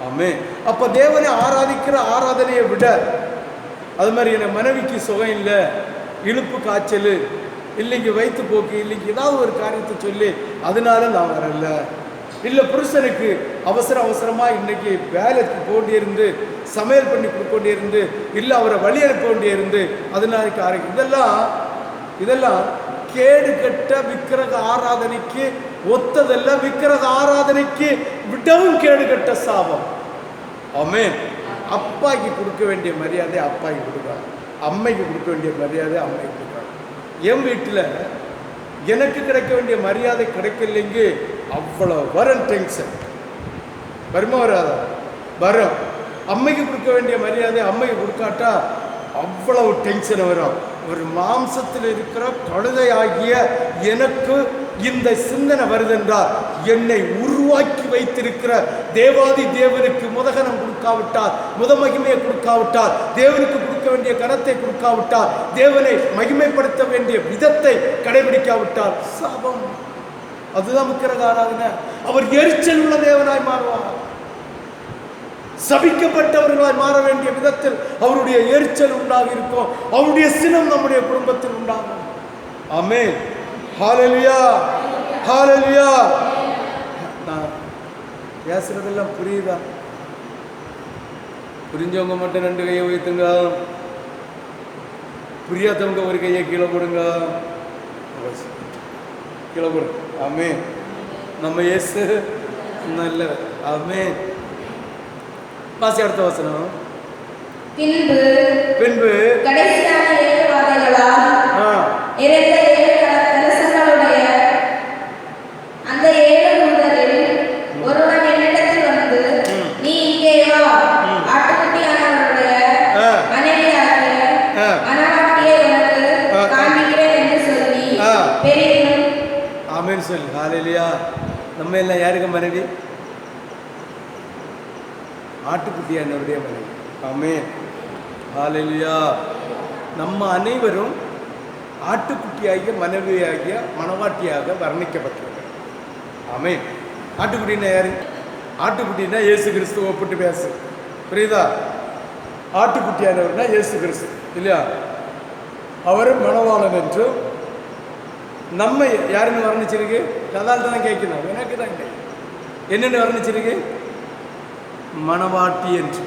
ஆமென். அப்ப தேவனை ஆராதிக்கிற ஆராதனையை விட, அது மாதிரி என் மனைவிக்கு சுகம் இல்லை, இழுப்பு காய்ச்சல் இல்லைங்க, வயிற்று போக்கு இல்லைங்க, ஏதாவது ஒரு காரியத்தை சொல்லி அதனால நான் வரல. இல்லை புருஷனுக்கு அவசரமாக இன்னைக்கு வேலைக்கு போண்டியிருந்து சமையல் பண்ணி கொடுக்கொண்டிருந்து, இல்லை அவரை வழி அனுப்ப வேண்டியிருந்து அதனால காரியம். இதெல்லாம் கேடு கட்ட விக்கிரக ஆராதனைக்கு ஒத்ததல்ல. விக்கிரக ஆராதனைக்கு விடவும் கேடு கட்ட சாபம். ஆமென். அப்பாய்க்கு கொடுக்க வேண்டிய மரியாதை அப்பாய்க்கு கொடுக்குறாங்க, அம்மைக்கு கொடுக்க வேண்டிய மரியாதை அம்மைக்கு கொடுக்குறாங்க. என் வீட்டில் எனக்கு கிடைக்க வேண்டிய மரியாதை கிடைக்கலைங்க, அவ்வளோ வரும் டென்ஷன். வருமா வராதா? வரும். அம்மைக்கு கொடுக்க வேண்டிய மரியாதை அம்மைக்கு கொடுக்காட்டா அவ்வளவு டென்ஷன் வரும். ஒரு மாம்சத்தில் இருக்கிற கழுதை ஆகிய எனக்கு இந்த சிந்தனை வருதென்றால், என்னை உருவாக்கி வைத்திருக்கிற தேவாதி தேவனுக்கு முதகனம் கொடுக்காவிட்டால், மகிமையை கொடுக்காவிட்டால், தேவனுக்கு கொடுக்க வேண்டிய கனத்தை கொடுக்காவிட்டால், தேவனை மகிமைப்படுத்த வேண்டிய விதத்தை கடைபிடிக்காவிட்டால் சாபம். அதுதான் விக்கிரக ஆராதனை. அவர் எரிச்சல் உள்ள தேவனாய் மாறுவார். சபிக்கப்பட்டவர்களாய் மாற வேண்டிய விதத்தில் அவருடைய எரிச்சல் உண்டாகி இருக்கும். அவருடைய சினம் நம்முடைய குடும்பத்தில் உண்டாகும். ஆமென், ஹல்லேலூயா, ஹல்லேலூயா. நான் பேசுறதெல்லாம் புரியுதா? புரிஞ்சவங்க மட்டும் 2 கையை உயர்த்துங்க, புரியாதவங்க ஒரு கையை கீழே போடுங்க, கீழே போடுங்க. ஆமென். நம்ம இயேசு நல்லவர். ஆமென். பாசி அடுத்த வசனம். பின்பு கடைசியான 7 வாதைகளால் நிறைந்த 7 கலசங்களுடைய அந்த 7 தூதரில் ஒருவன் என்னிடத்தில் வந்து, நீ இங்கே வா, ஆட்டுக்குட்டியானவருடைய மனைவியாகிய மணவாட்டியை உனக்கு காண்பிக்கிறேன் என்று சொல்லி பெரிதும். ஆமென் சொல்லு. ஹல்லேலூயா. நம்ம எல்லாம் யாருக்கு மனைவி? ஆட்டுக்குட்டியானவருடைய மனைவி. ஆமென், ஹல்லேலூயா. நம்ம அனைவரும் ஆட்டுக்குட்டியாகிய மனைவியாகிய மணவாட்டியாக வர்ணிக்கப்பட்டிருக்கிறோம். ஆமென். ஆட்டுக்குட்டின்னா யாரு? ஆட்டுக்குட்டின்னா இயேசு கிறிஸ்துவ ஒப்பிட்டு பேசு, புரியுதா? ஆட்டுக்குட்டியானவர்னா இயேசு கிறிஸ்து இல்லையா? அவர் மணவாளன் என்றும் நம்ம யாருன்னு வர்ணிச்சிருக்கு? அதால் தான் கேட்கணும், எனக்கு தான் என்னென்னு வர்ணிச்சிருக்கு? மணவாட்டி என்று.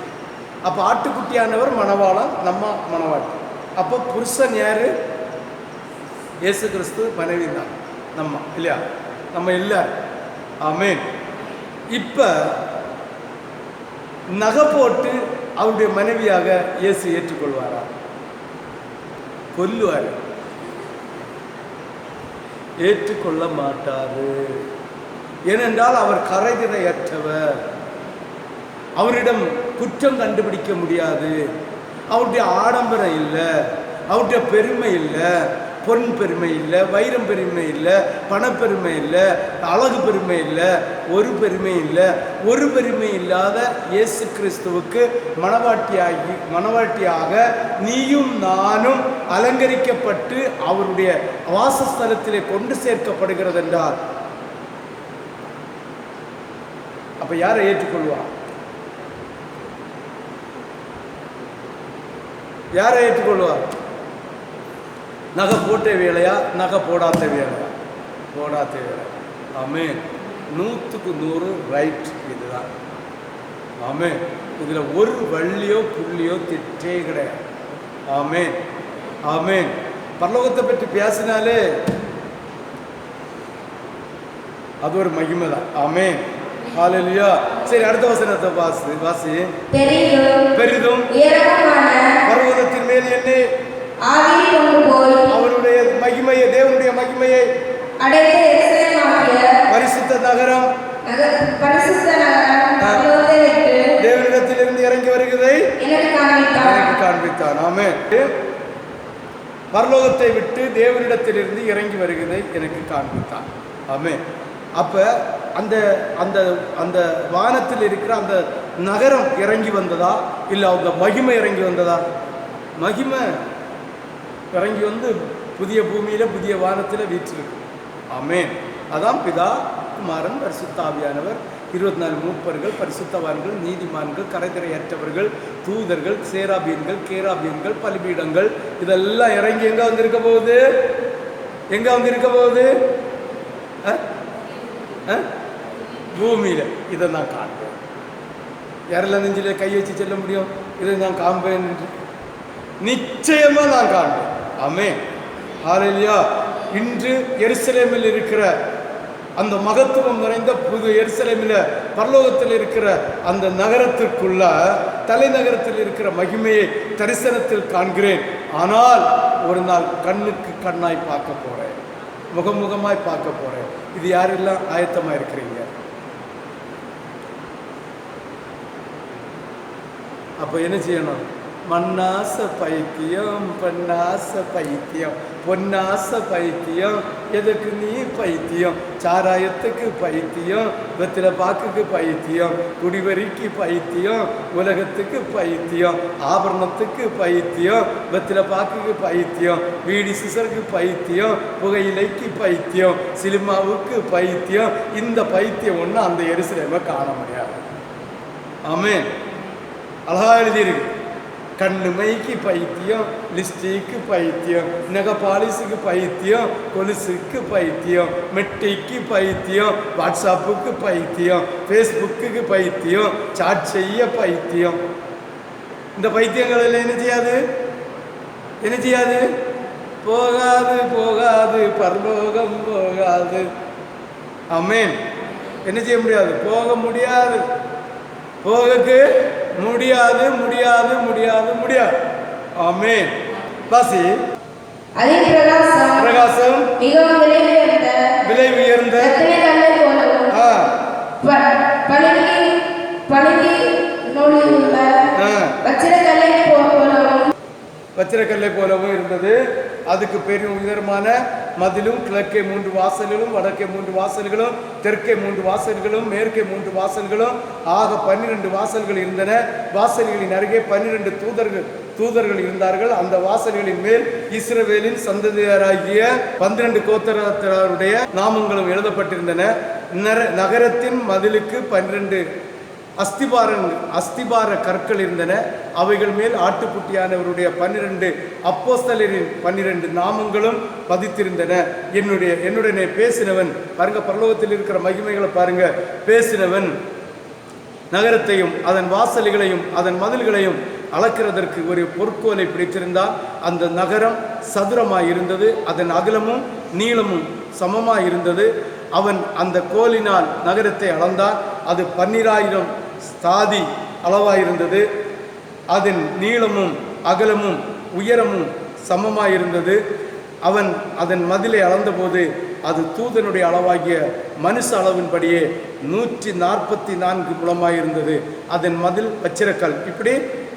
அப்போ ஆட்டுக்குட்டியானவர் மணவாளன், நம்ம மணவாட்டி. அப்போ புருஷன் யாரு? இயேசு கிறிஸ்து, மனைவி தான் நம்ம, இல்லையா? நம்ம எல்லாரும். ஆமென். இப்போ நகை போட்டு அவருடைய மனைவியாக இயேசு ஏற்றுக்கொள்வாரா? கொல்லுவார். ஏற்றுக்கொள்ள மாட்டாரு. ஏனென்றால் அவர் கரைதிரையற்றவர். அவரிடம் குற்றம் கண்டுபிடிக்க முடியாது. அவருடைய ஆடம்பரம் இல்லை, அவருடைய பெருமை இல்லை, பொன் பெருமை இல்லை, வைரம் பெருமை இல்லை, பணப்பெருமை இல்லை, அழகு பெருமை இல்லை, ஒரு பெருமை இல்லை. ஒரு பெருமை இல்லாத இயேசு கிறிஸ்துவுக்கு மணவாட்டியாக நீயும் நானும் அலங்கரிக்கப்பட்டு அவருடைய வாசஸ்தலத்திலே கொண்டு சேர்க்கப்படுகிறது என்றால் அப்ப யாரை ஏற்றுக்கொள்வார்? யாரை ஏற்றுக்கொள்வார்? நகை போட்ட வேலையா, நகை போடாத வேலையா? போடாத வேலை. ஆமென். 100க்கு 100 ரைட். இதுதான். ஆமென். இதுல ஒரு வள்ளியோ புள்ளியோ திட்டே கிடையாது. ஆமென். ஆமென். பரலோகத்தை பற்றி பேசினாலே அது ஒரு மகிமை தான். ஆமென். ஹalleluya. சரி, அடுத்த வசனத்தை வாசி. பெரிதும் பர்வதத்தின் மேல் என்னை ஆவியில் கொண்டு போய் அவருடைய மகிமையை, தேவனுடைய மகிமையை அடைந்த எருசலேமாகிய பரிசுத்த நகரம் தேவனிடத்திலிருந்து இறங்கி வருகிறதை எனக்கு காண்பித்தான். ஆமென். பரலோகத்தை விட்டு தேவனிடத்திலிருந்து இறங்கி வருகிறதை எனக்கு காண்பித்தான். ஆமென். அப்ப அந்த அந்த அந்த வானத்தில் இருக்கிற அந்த நகரம் இறங்கி வந்ததா, இல்லை அந்த மகிமை இறங்கி வந்ததா? மகிமை இறங்கி வந்து புதிய பூமியில புதிய வானத்தில் வீற்றிருக்கு. ஆமென். அதான் பிதா, குமாரன், பரிசுத்த ஆவியானவர், 24 மூப்பர்கள், பரிசுத்தவான்கள், நீதிமான்கள், கரைதிரையற்றவர்கள், தூதர்கள், சேராபீன்கள், கேராபீன்கள், பலிபீடங்கள், இதெல்லாம் இறங்கி எங்க வந்திருக்க போகுது? எங்க வந்திருக்க போகுது? பூமியில. இதை நான் காண்பேன். யாரெல்லாம் நெஞ்சில கை வச்சு சொல்ல முடியும்? இதை நான் காண்பேன் என்று. நிச்சயமா நான் காண்பேன். ஆமென். ஹalleluya. இன்று எருசலேமில் இருக்கிற அந்த மகத்துவம் நிறைந்த புது எருசலேமில் பரலோகத்தில் இருக்கிற அந்த நகரத்திற்குள்ள தலைநகரத்தில் இருக்கிற மகிமையை தரிசனத்தில் காண்கிறேன். ஆனால் ஒரு நாள் கண்ணுக்கு கண்ணாய் பார்க்க போறேன், முகமுகமாய் பார்க்க போறேன். இது யாரெல்லாம் ஆயத்தமா இருக்கிறீங்க? அப்ப என்ன செய்யணும்? மண்ணாச பைத்தியம், பெண்ணாச பைத்தியம், பொன்னாச பைத்தியம். எதுக்கு நீ பைத்தியம்? சாராயத்துக்கு பைத்தியம், வெத்தில பாக்குக்கு பைத்தியம், குடிவரிக்கு பைத்தியம், உலகத்துக்கு பைத்தியம், ஆபரணத்துக்கு பைத்தியம், வெத்தில பாக்குக்கு பைத்தியம், வீடி சிசருக்கு பைத்தியம், புகையிலைக்கு பைத்தியம், சினிமாவுக்கு பைத்தியம். இந்த பைத்தியம் ஒன்று அந்த எருசலேமை காண முடியாது. ஆமென். அழகா எழுதியிருக்கு. கண்ணு மைக்கு பைத்தியம், லிஸ்டிக்கு பைத்தியம், நகை பாலிஸுக்கு பைத்தியம், கொலுசுக்கு பைத்தியம், மெட்டிக்கு பைத்தியம், வாட்ஸ்அப்புக்கு பைத்தியம், ஃபேஸ்புக்கு பைத்தியம், சாட் செய்ய பைத்தியம். இந்த பைத்தியங்கள் எல்லாம் என்ன செய்யாது? என்ன செய்யாது? போகாது, போகாது, பரலோகம் போகாது. ஆமென். என்ன செய்ய முடியாது? போக முடியாது. போகக்கு முடியாது, முடியாது, முடியாது, முடியாது. ஆமென். வாசி. அதின் பிரகாசம் மிகவும் விலை உயர்ந்த பளிங்கு நூலிலுள்ள வச்சிரக்கல்லை போலவும் இருந்தது. அதுக்கு பெரும் உயரமான மதிலும், கிழக்கே 3 வாசல்களும், வடக்கே 3 வாசல்களும், தெற்கே 3 வாசல்களும், மேற்கே 3 வாசல்களும், ஆக 12 வாசல்கள் இருந்தன. வாசல்களின் அருகே 12 தூதர்கள் இருந்தார்கள். அந்த வாசல்களின் மேல் இஸ்ரவேலின் சந்ததியராகிய 12 கோத்திரத்தாருடைய நாமங்களும் எழுதப்பட்டிருந்தன. நகரத்தின் மதிலுக்கு 12 அஸ்திபார கற்கள் இருந்தன. அவைகள் மேல் ஆட்டுக்குட்டியானவருடைய 12 அப்போஸ்தலரின் 12 நாமங்களும் பதித்திருந்தன. என்னுடனே பேசினவன், பாருங்க பரலோகத்தில் இருக்கிற மகிமைகளை பாருங்க, பேசினவன் நகரத்தையும் அதன் வாசல்களையும் அதன் மதில்களையும் அளக்கிறதற்கு ஒரு பொற்கோலை பிடித்திருந்தான். அந்த நகரம் சதுரமாயிருந்தது, அதன் அகலமும் நீளமும் சமமாயிருந்தது. அவன் அந்த கோலினால் நகரத்தை அளந்தான். அது 12,000 ஸ்தாதி அளவாயிருந்தது. அதன் நீளமும் அகலமும் உயரமும் சமமாயிருந்தது. அவன் அதன் மதிலை அளந்தபோது அது தூதனுடைய அளவாகிய மனுஷ அளவின்படியே 144 முழமாயிருந்தது. அதன் மதில் வச்சிரக்கல், இப்படி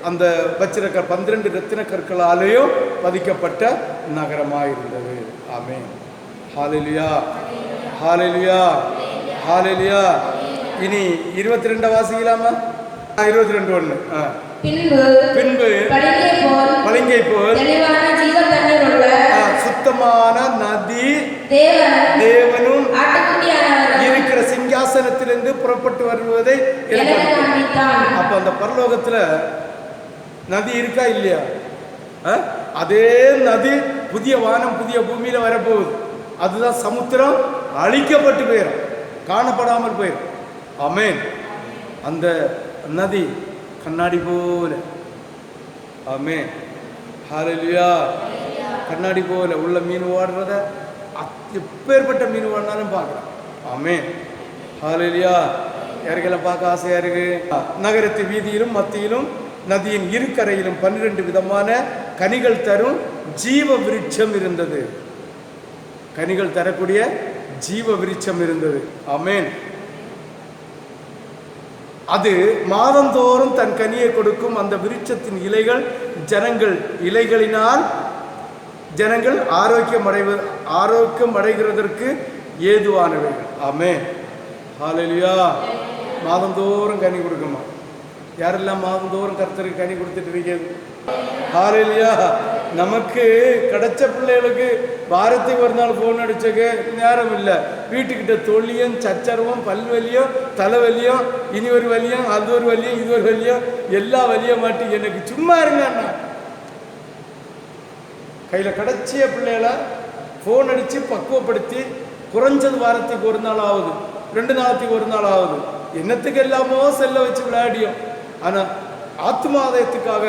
அந்த வச்சிரக்கல் 12 ரத்தின கற்களாலேயும் பதிக்கப்பட்ட நகரமாயிருந்தது. ஆமென். ஹல்லேலூயா, ஹல்லேலூயா, ஹல்லேலூயா. இனி 22 வாசிக்கலாமா? 22:1. பின்பு பளிங்கை போல் சுத்தமான நதி தேவனும் இருக்கிற சிங்காசனத்திலிருந்து புறப்பட்டு வருவதை அப்ப அந்த பரலோகத்துல நதி இருக்கா இல்லையா? அதே நதி புதிய வானம் புதிய பூமியில வரப்போகுது. அதுதான் சமுத்திரம் அழிக்கப்பட்டு போயிடும், காணப்படாமல் போயிடும். ஆமென். அந்த நதி கண்ணாடி போல, ஆமென், ஹல்லேலூயா, கண்ணாடி போல உள்ள மீன் ஓடுறத எப்பேற்பட்ட மீன் ஓடினாலும் பார்க்கலாம். ஆமென், ஹல்லேலூயா. யாருக்கெல்லாம் பார்க்க ஆசையா இருக்கு? நகரத்து வீதியிலும் மத்தியிலும் நதியின் இருக்கரையிலும் 12 விதமான கனிகள் தரும் ஜீவ விருட்சம் இருந்தது. கனிகள் தரக்கூடிய ஜீவ விருட்சம் இருந்தது. ஆமென். அது மாதந்தோறும் தன் கனியை கொடுக்கும். அந்த விருட்சத்தின் இலைகளினால் ஜனங்கள் ஆரோக்கியம் அடைகிறதற்கு ஏதுவானவைகள். ஆமென், ஹல்லேலூயா. மாதந்தோறும் கனி கொடுக்குமா? யாரெல்லாம் மாதந்தோறும் கர்த்தருக்கு கனி கொடுத்துட்டு இருக்கிறது? ஹல்லேலூயா. நமக்கு கிடைச்ச பிள்ளைகளுக்கு வாரத்துக்கு ஒரு நாள் ஃபோன் அடிச்சக்கு நேரம் இல்லை. வீட்டுக்கிட்ட தொல்லியும் சச்சரவும் பல்வலியும் தலைவலியும், இனி ஒரு வலியும் அது ஒரு வலியும் இது ஒரு வலியும் எல்லா வலியும் மாட்டி எனக்கு சும்மா இருங்க. கையில் கிடைச்சிய பிள்ளைகளை ஃபோன் அடித்து பக்குவப்படுத்தி குறைஞ்சது வாரத்துக்கு ஒரு நாள் ஆகுது, 2 நாளைக்கு ஒரு நாள் ஆகுது. என்னத்துக்கு எல்லாமோ செல்ல வச்சு விளையாடியும், ஆனால் ஆத்மாதயத்துக்காக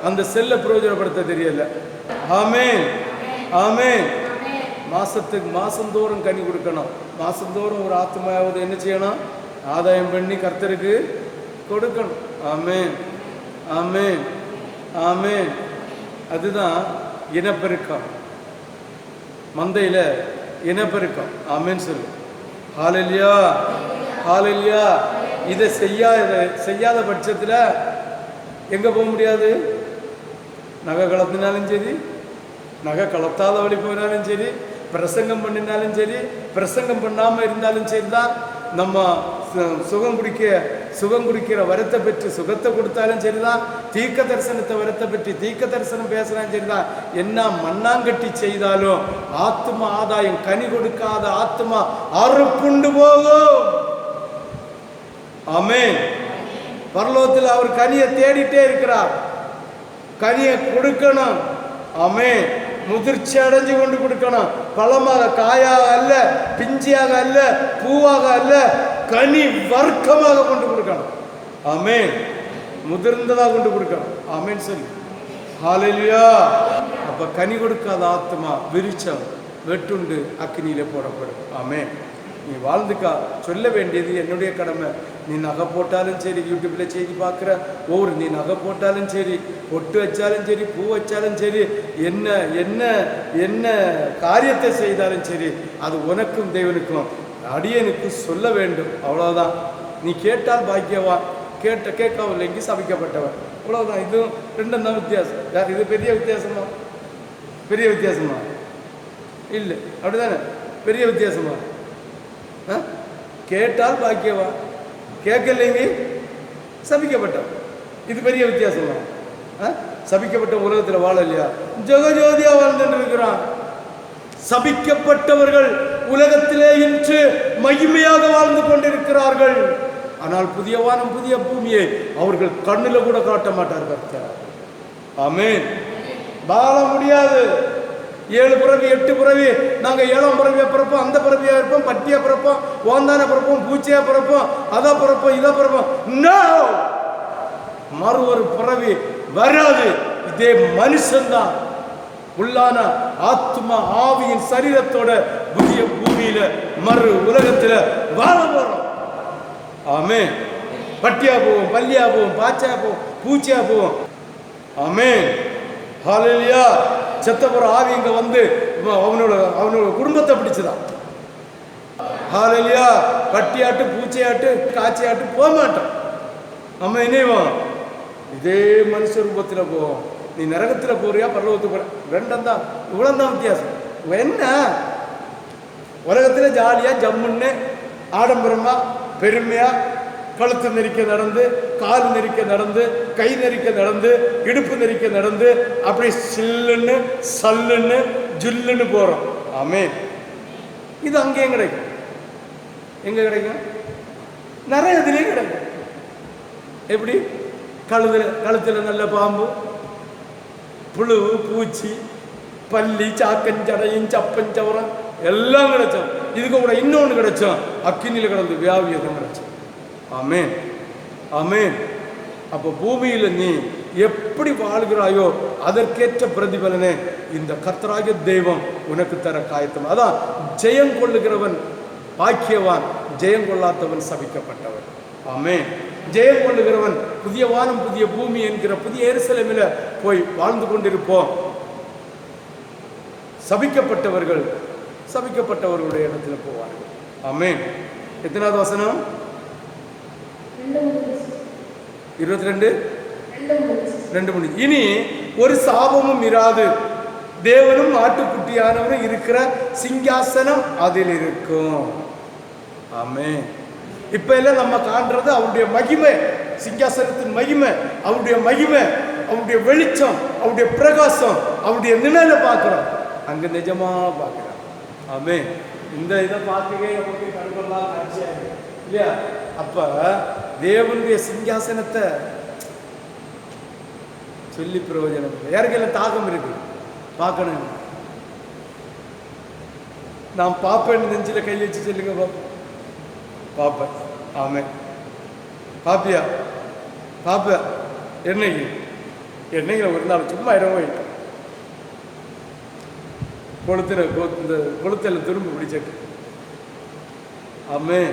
அந்த செல்லை பிரயோஜனப்படுத்த தெரியல. ஆமென், ஆமென். மாசந்தோறும் கனி கொடுக்கணும். மாசந்தோறும் ஒரு ஆத்மாவது என்ன செய்யணும்? ஆதாயம் பண்ணி கர்த்தருக்கு கொடுக்கணும். ஆமென், ஆமென், ஆமென். அதுதான் இனப்பெருக்கம், மந்தையில் இனப்பெருக்கம். ஆமென் சொல்லு. ஹல்லேலூயா, ஹல்லேலூயா. இதை செய்யாத பட்சத்தில் எங்கே போக முடியாது? நகை கலத்தினாலும் சரி, நகை கலத்தாத வழி போனாலும் சரி, பிரசங்கம் பண்ணினாலும் சரி, பிரசங்கம் பண்ணாமல் இருந்தாலும் சரி தான். நம்ம சுகம் குடிக்கிற வரத்தை பெற்று சுகத்தை கொடுத்தாலும் சரிதான். தீர்க்க தரிசனத்தை வரத்தை பெற்று தீர்க்க தரிசனம் பேசுறாலும் சரிதான். என்ன மண்ணாங்கட்டி செய்தாலும் ஆத்மா ஆதாயம் கனி கொடுக்காத ஆத்மா அறுப்புண்டு போகும். ஆமென். பரலோகத்தில் அவர் கனியை தேடிட்டே இருக்கிறார். கனியை கொடுக்கணும். ஆமென். முதிர்ச்சி அடைஞ்சு கொண்டு கொடுக்கணும். பழமாக காயாக அல்ல, பிஞ்சியாக அல்ல, பூவாக அல்ல, கனி வர்க்கமாக கொண்டு கொடுக்கணும். ஆமென். முதிர்ந்ததாக கொண்டு கொடுக்கணும். ஆமென் சொல்லி. ஹல்லேலூயா. அப்ப கனி கொடுக்காத ஆத்மா விருட்சம் வெட்டுண்டு அக்கினியில போடப்படும். ஆமென். நீ வாழ்ந்துக்கா. சொல்ல வேண்டியது என்னுடைய கடமை. நீ நகை போட்டாலும் சரி, யூடியூப்பில் செய்தி பார்க்குற நீ நகை போட்டாலும் சரி, பொட்டு வச்சாலும் சரி, பூ வச்சாலும் சரி, என்ன என்ன என்ன காரியத்தை செய்தாலும் சரி, அது உனக்கும் தேவனுக்கும் அடியனுக்கு சொல்ல வேண்டும். அவ்வளோதான். நீ கேட்டால் பாக்கியவான், கேட்கவில்லைங்க சபிக்கப்பட்டவன். அவ்வளோதான். இதுவும் ரெண்டும் தான் வித்தியாசம். யார் இது பெரிய வித்தியாசமா? பெரிய வித்தியாசமா இல்லை, அப்படிதானே? பெரிய வித்தியாசமா? கேட்டால் பாக்கியவான், கேட்கலைங்க சபிக்கப்பட்டவன். இது பெரிய வித்தியாசமா? சபிக்கப்பட்ட உலகத்தில் வாழ இல்லையா? ஜெகஜோதியா வாழ்ந்துட்டு இருக்கிறான். சபிக்கப்பட்டவர்கள் உலகத்திலே இன்று மகிமையாக வாழ்ந்து கொண்டிருக்கிறார்கள். ஆனால் புதிய வானம் புதிய பூமியை அவர்கள் கண்ணில் கூட காட்ட மாட்டார் கர்த்தர். ஆமென். வாழ முடியாது. 7 பிறவி 8 பிறவி நாங்கள் 7ஆம் பிறவியா பிறப்போம், அந்த பிறவியா இருப்போம், பட்டியா பிறப்போம், ஓந்தான பிறப்போம், பூச்சியா பிறப்போம், அதை பிறப்போம், இதை பிறப்போம். நோ, மறு ஒரு பிறவி வராது. இதே மனுஷன்தான் உள்ளான ஆத்மா ஆவியின் சரீரத்தோட புதிய பூமியில மறு உலகத்துல வாழ போறோம். ஆமென். பட்டியா போவோம், பல்லியா போவோம், பாச்சா போவோம், பூச்சியா போவோம். ஆமென். ஹல்லேலூயா. செத்தப்புற ஆவி இங்க வந்து அவனோட குடும்பத்தை பிடிச்சுதான். ஹல்லேலூயா. பட்டியாட்டு பூச்சியாட்டு காய்ச்சியாட்டு போக மாட்டோம். நம்ம இணைவோம் இதே மனுஷ ரூபத்துல போவோம். நீ நரகத்துல போறியா பரலோகத்துக்கு போற, ரெண்டும் தான். இவ்வளவுதான் வித்தியாசம். என்ன உலகத்துல ஜாலியா ஜம்முன்னு ஆடம்பரமா பெருமையா கழுத்து நெரிக்க நடந்து, கால் நெரிக்க நடந்து, கை நெரிக்க நடந்து, இடுப்பு நெரிக்க நடந்து, அப்படி சில்லுன்னு சல்லுன்னு ஜுல்லுன்னு போறோம். ஆமென். இது அங்கேயும் கிடைக்கும். எங்க கிடைக்கும்? நிறைய இதுலேயும் கிடைக்கும். எப்படி? கழுத்துல நல்ல பாம்பு, புழு, பூச்சி, பல்லி, சாக்கஞ்சடையும் சப்பஞ்சவரம் எல்லாம் கிடைச்சோம். இதுக்கு கூட இன்னொன்று கிடைச்சோம், அக்கினியில் கிடந்து வியாபியதும் கிடைச்சோம். ஆமென். ஆமென். அப்போ பூமியில் நீ எப்படி வாழ்கிறாயோ அதற்கேற்ற பிரதிபலனை இந்த கர்த்தராகிய தெய்வம் உனக்கு தர காயத்தம். அதான் ஜெயம் கொள்ளுகிறவன் பாக்கியவான், ஜெயம் கொள்ளாதவன் சபிக்கப்பட்டவன். ஆமென். ஜெயம் கொள்ளுகிறவன் புதிய வானம் புதிய பூமி என்கிற புதிய எருசலேமில் போய் வாழ்ந்து கொண்டிருப்போம். சபிக்கப்பட்டவர்களுடைய இடத்துல போவார்கள். ஆமென். எத்தனாவது வசனம்? 22 இனி ஒரு சாபமும் இராது, தேவனும் ஆட்டுக்குட்டியானவரும் இருக்கிற சிங்காசனம் அதில் இருக்கும். ஆமென். இப்ப எல்லாம் நம்ம காண்றது அவருடைய மகிமை, சிங்காசனத்தின் மகிமை, அவருடைய மகிமை, அவருடைய வெளிச்சம், அவருடைய பிரகாசம், அவருடைய நிழலை பார்க்கிறோம். அங்க நிஜமா பார்க்கிறோம். ஆமென். இந்த இதை பார்க்கவே நமக்கு கண்கொள்ளலாம் காட்சியா இல்லையா? அப்ப தேவனுடைய சிங்காசனத்தை சொல்லி பிரயோஜனம் இல்லை. யாருக்கெல்லாம் தாகம் இருக்கு பார்க்கணும். நான் பாப்பேன்னு நெஞ்சில கை வச்சு சொல்லுங்க பாப்பேன். ஆமென். பாப்பியா? பாப்ப என்னைக்கு ஒரு நாள் சும்மா இரவு கொளுத்தல திரும்ப பிடிச்சிட்டு. ஆமென்.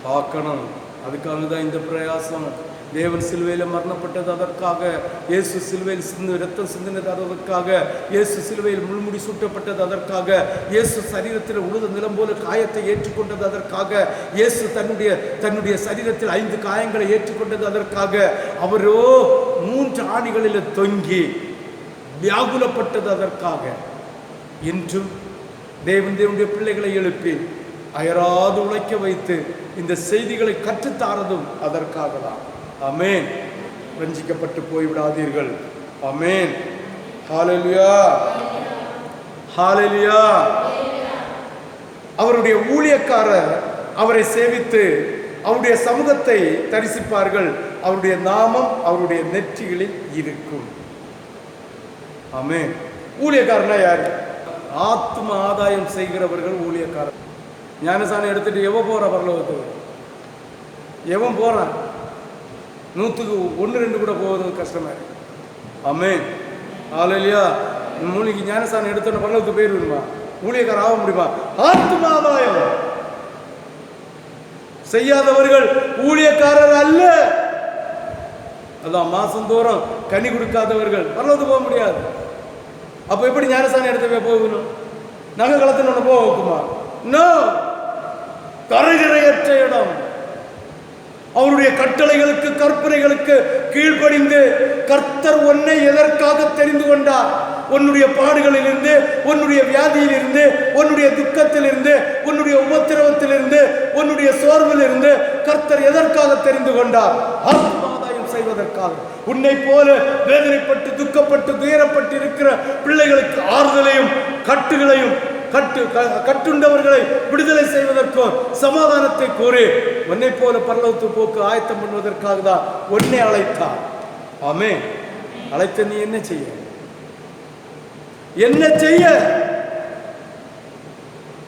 பார்க்கணும். அதுக்காக தான் இந்த பிரயாசம். தேவன் சிலுவையில் மரணப்பட்டது அதற்காக, இயேசு சிலுவையில் ரத்தம் சிந்தினது அதற்காக, இயேசு சிலுவையில் முள்முடி சூட்டப்பட்டது அதற்காக, இயேசு சரீரத்தில் உழுத நிலம் போல காயத்தை ஏற்றுக்கொண்டது அதற்காக, இயேசு தன்னுடைய சரீரத்தில் 5 காயங்களை ஏற்றுக்கொண்டது அதற்காக, அவரோ 3 ஆணிகளில் தொங்கி வியாகுலப்பட்டது அதற்காக. இன்றும் தேவனுடைய பிள்ளைகளை எழுப்பி அயராது உழைக்க வைத்து இந்த செய்திகளை கற்றுத்தாரதும் அதற்காக தான். ஆமென். வஞ்சிக்கப்பட்டு போய்விடாதீர்கள். ஆமென். ஹல்லேலூயா. ஹல்லேலூயா. அவருடைய ஊழியக்காரர் அவரை சேவித்து அவருடைய சமூகத்தை தரிசிப்பார்கள். அவருடைய நாமம் அவருடைய நெற்றிகளில் இருக்கும். ஆமென். ஊழியக்காரனா யாரு? ஆத்ம ஆதாயம் செய்கிறவர்கள் ஊழியக்காரர். ஞானசானம் எடுத்துட்டு எவன் போற பரலோகத்துக்கு? எவன் போறான்? 100க்கு 1-2 கூட போவது கஷ்டமா இருக்கு. ஆமென். ஹல்லேலூயா. மூலிக்கு ஞானசானம் எடுத்தோன்னு பரலோகத்துக்கு போயிருமா? ஊழியக்காரர் ஆக முடியுமா? ஆத்ம ஆதாயம் செய்யாதவர்கள் ஊழியக்காரர் அல்ல. அதான் மாசந்தோறும் கனி கொடுக்காதவர்கள் பரலோகத்துக்கு போக முடியாது. அப்ப எப்படி ஞானசானம் எடுத்து போகணும்? நகை களத்தினோட போக வைக்குமா? நோ. கரைதிரையற்ற இடம். அவருடைய கட்டளைகளுக்கு கற்பனைகளுக்கு கீழ்ப்படிந்து கர்த்தர் உன்னை எதற்காக தெரிந்து கொண்டார்? உன்னுடைய பாடுகளிலிருந்து, உன்னுடைய வியாதியிலிருந்து, உன்னுடைய துக்கத்திலிருந்து, உன்னுடைய உபத்திரவத்திலிருந்து, உன்னுடைய சோர்விலிருந்து கர்த்தர் எதற்காக தெரிந்து கொண்டார்? ஆத்மாதாயம் செய்வதற்காக. உன்னை போல வேதனைப்பட்டு துக்கப்பட்டு துயரப்பட்டு இருக்கிற பிள்ளைகளுக்கு ஆறுதலையும் கட்டுகளையும் கட்டுண்டவர்களை விடுதலை செய்வதற்கும் சமாதானத்தை கோரி உன்னை போல பரலோகத்து போக்கு ஆயத்தம் பண்ணுவதற்காக தான் உன்னை அழைத்தார். ஆமென். அழைத்த நீ என்ன செய்ய? என்ன செய்ய?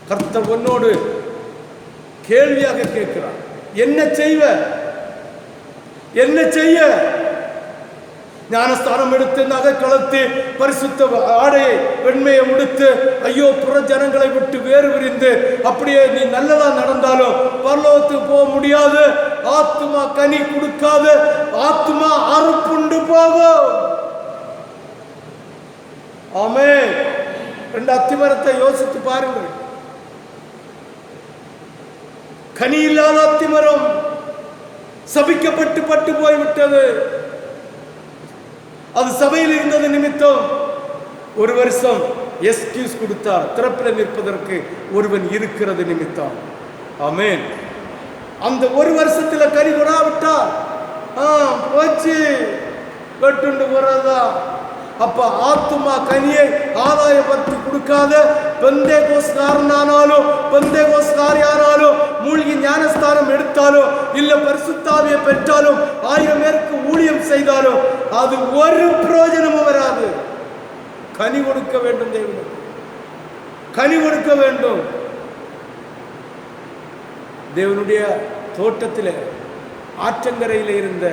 கர்த்தர் உன்னோடு கேள்வியாக கேட்கிறார். என்ன செய்வ? என்ன செய்ய? ஞானஸ்தானம் எடுத்து நகை கலத்து பரிசுத்த ஆடையை வெண்மையை உடுத்து ஐயோ புற ஜனங்களை விட்டு வேறு விரிந்து அப்படியே நீ நல்லதா நடந்தாலும் பரலோகத்துக்கு போக முடியாது. ஆத்துமா கனி கொடுக்காது. ஆத்துமா அறுப்புண்டு போகும். ஆமென். 2 அத்திமரத்தை யோசித்து பாருங்கள். கனி இல்லாத அத்திமரம் சபிக்கப்பட்டு பட்டு போய்விட்டது. அது சபையில் இருந்தது நிமித்தம் 1 வருஷம் எஸ்கியூஸ் கொடுத்தார். திறப்பில் நிற்பதற்கு ஒருவன் இருக்கிறது நிமித்தம். ஆமென். அந்த 1 வருஷத்துல கனி கொடாவிட்டார் போச்சு, வெட்டுண்டு போறதா. அப்ப ஆத்துமா கனியை ஆதாய பத்தி கொடுக்காத பெந்தேகோஸ்காரனானாலும் பெந்தேகோஸ்காரியானாலும் மூழ்கி ஞானஸ்தானம் எடுத்தாலும் இல்ல பரிசுத்தாவியை பெற்றாலும் 1000 பேருக்கு ஊழியம் செய்தாலும் அது ஒரு பிரயோஜனமும் வராது. கனி கொடுக்க வேண்டும். தேவனுக்கு கனி கொடுக்க வேண்டும். தேவனுடைய தோட்டத்தில் ஆற்றங்கரையில் இருந்த